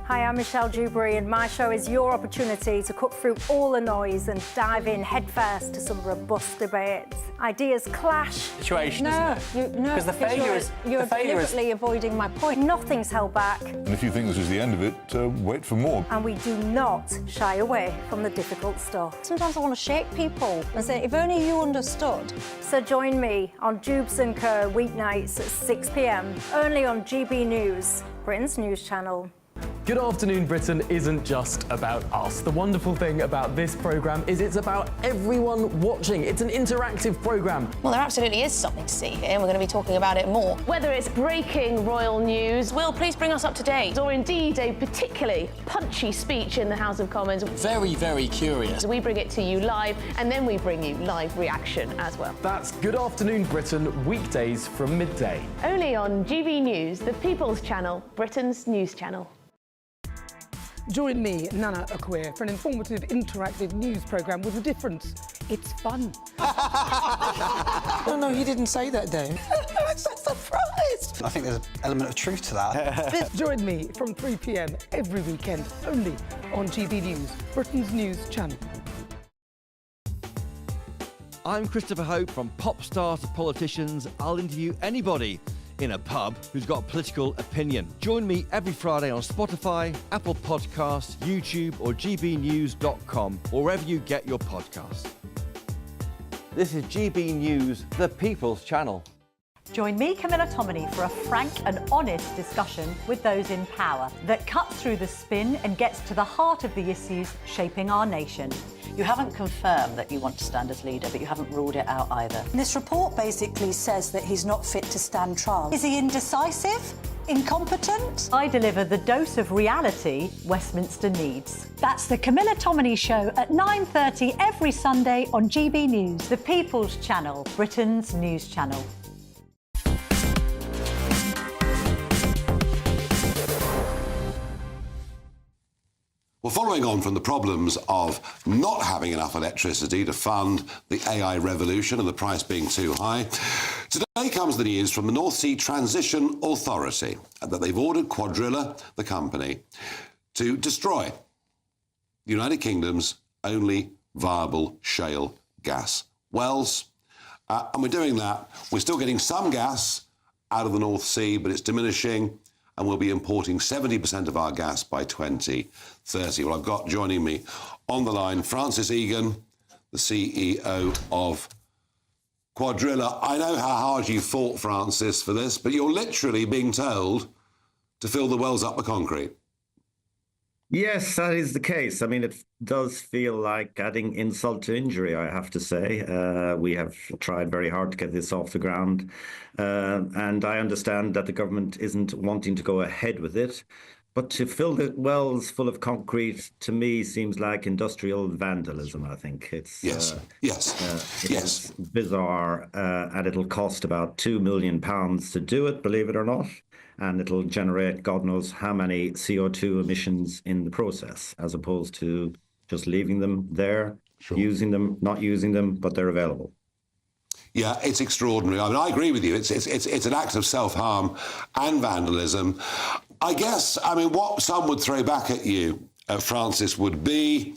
Hi, I'm Michelle Dewberry, and my show is your opportunity to cut through all the noise and dive in headfirst to some robust debates. Ideas clash. Situation, isn't it? No, because the failure is you're deliberately avoiding my point. Nothing's held back. And if you think this is the end of it, wait for more. And we do not shy away from the difficult stuff. Sometimes I want to shake people and say, if only you understood. So join me on Jubes & Co. weeknights at 6 p.m. only on GB News, Britain's news channel. Good Afternoon Britain isn't just about us. The wonderful thing about this programme is it's about everyone watching. It's an interactive programme. Well, there absolutely is something to see here, and we're going to be talking about it more. Whether it's breaking royal news, Will, please bring us up to date. or indeed a particularly punchy speech in the House of Commons. Very, very curious. We bring it to you live, and then we bring you live reaction as well. That's Good Afternoon Britain, weekdays from midday. Only on GB News, the People's Channel, Britain's news channel. Join me, Nana Akwe, for an informative, interactive news programme with a difference. It's fun. No, he didn't say that, Dave. I'm so surprised. I think there's an element of truth to that. Join me from 3 p.m. every weekend, only on GB News, Britain's news channel. I'm Christopher Hope. From pop star to politicians, I'll interview anybody in a pub who's got a political opinion. Join me every Friday on Spotify, Apple Podcasts, YouTube or gbnews.com, or wherever you get your podcasts. This is GB News, the People's Channel. Join me, Camilla Tominey, for a frank and honest discussion with those in power that cuts through the spin and gets to the heart of the issues shaping our nation. You haven't confirmed that you want to stand as leader, but you haven't ruled it out either. This report basically says that he's not fit to stand trial. Is he indecisive? incompetent? I deliver the dose of reality Westminster needs. That's the Camilla Tominey Show at 9:30 every Sunday on GB News. The People's Channel, Britain's news channel. Well, following on from the problems of not having enough electricity to fund the AI revolution and the price being too high, today comes the news from the North Sea Transition Authority that they've ordered Quadrilla, the company, to destroy the United Kingdom's only viable shale gas wells. And we're doing that. We're still getting some gas out of the North Sea, but it's diminishing, and we'll be importing 70% of our gas by 2030. Well, I've got joining me on the line Francis Egan, the CEO of Quadrilla. I know how hard you fought, Francis, for this, but you're literally being told to fill the wells up with concrete. Yes, that is the case. I mean, it does feel like adding insult to injury, I have to say. We have tried very hard to get this off the ground. And I understand that the government isn't wanting to go ahead with it. But to fill the wells full of concrete, to me, seems like industrial vandalism, I think. It's Yes. Bizarre. And it'll cost about £2 million to do it, believe it or not. And it'll generate God knows how many CO2 emissions in the process, as opposed to just leaving them there, using them, not using them, but they're available. Yeah, it's extraordinary. I mean, I agree with you. It's an act of self-harm and vandalism. I guess, I mean, what some would throw back at you, Francis, would be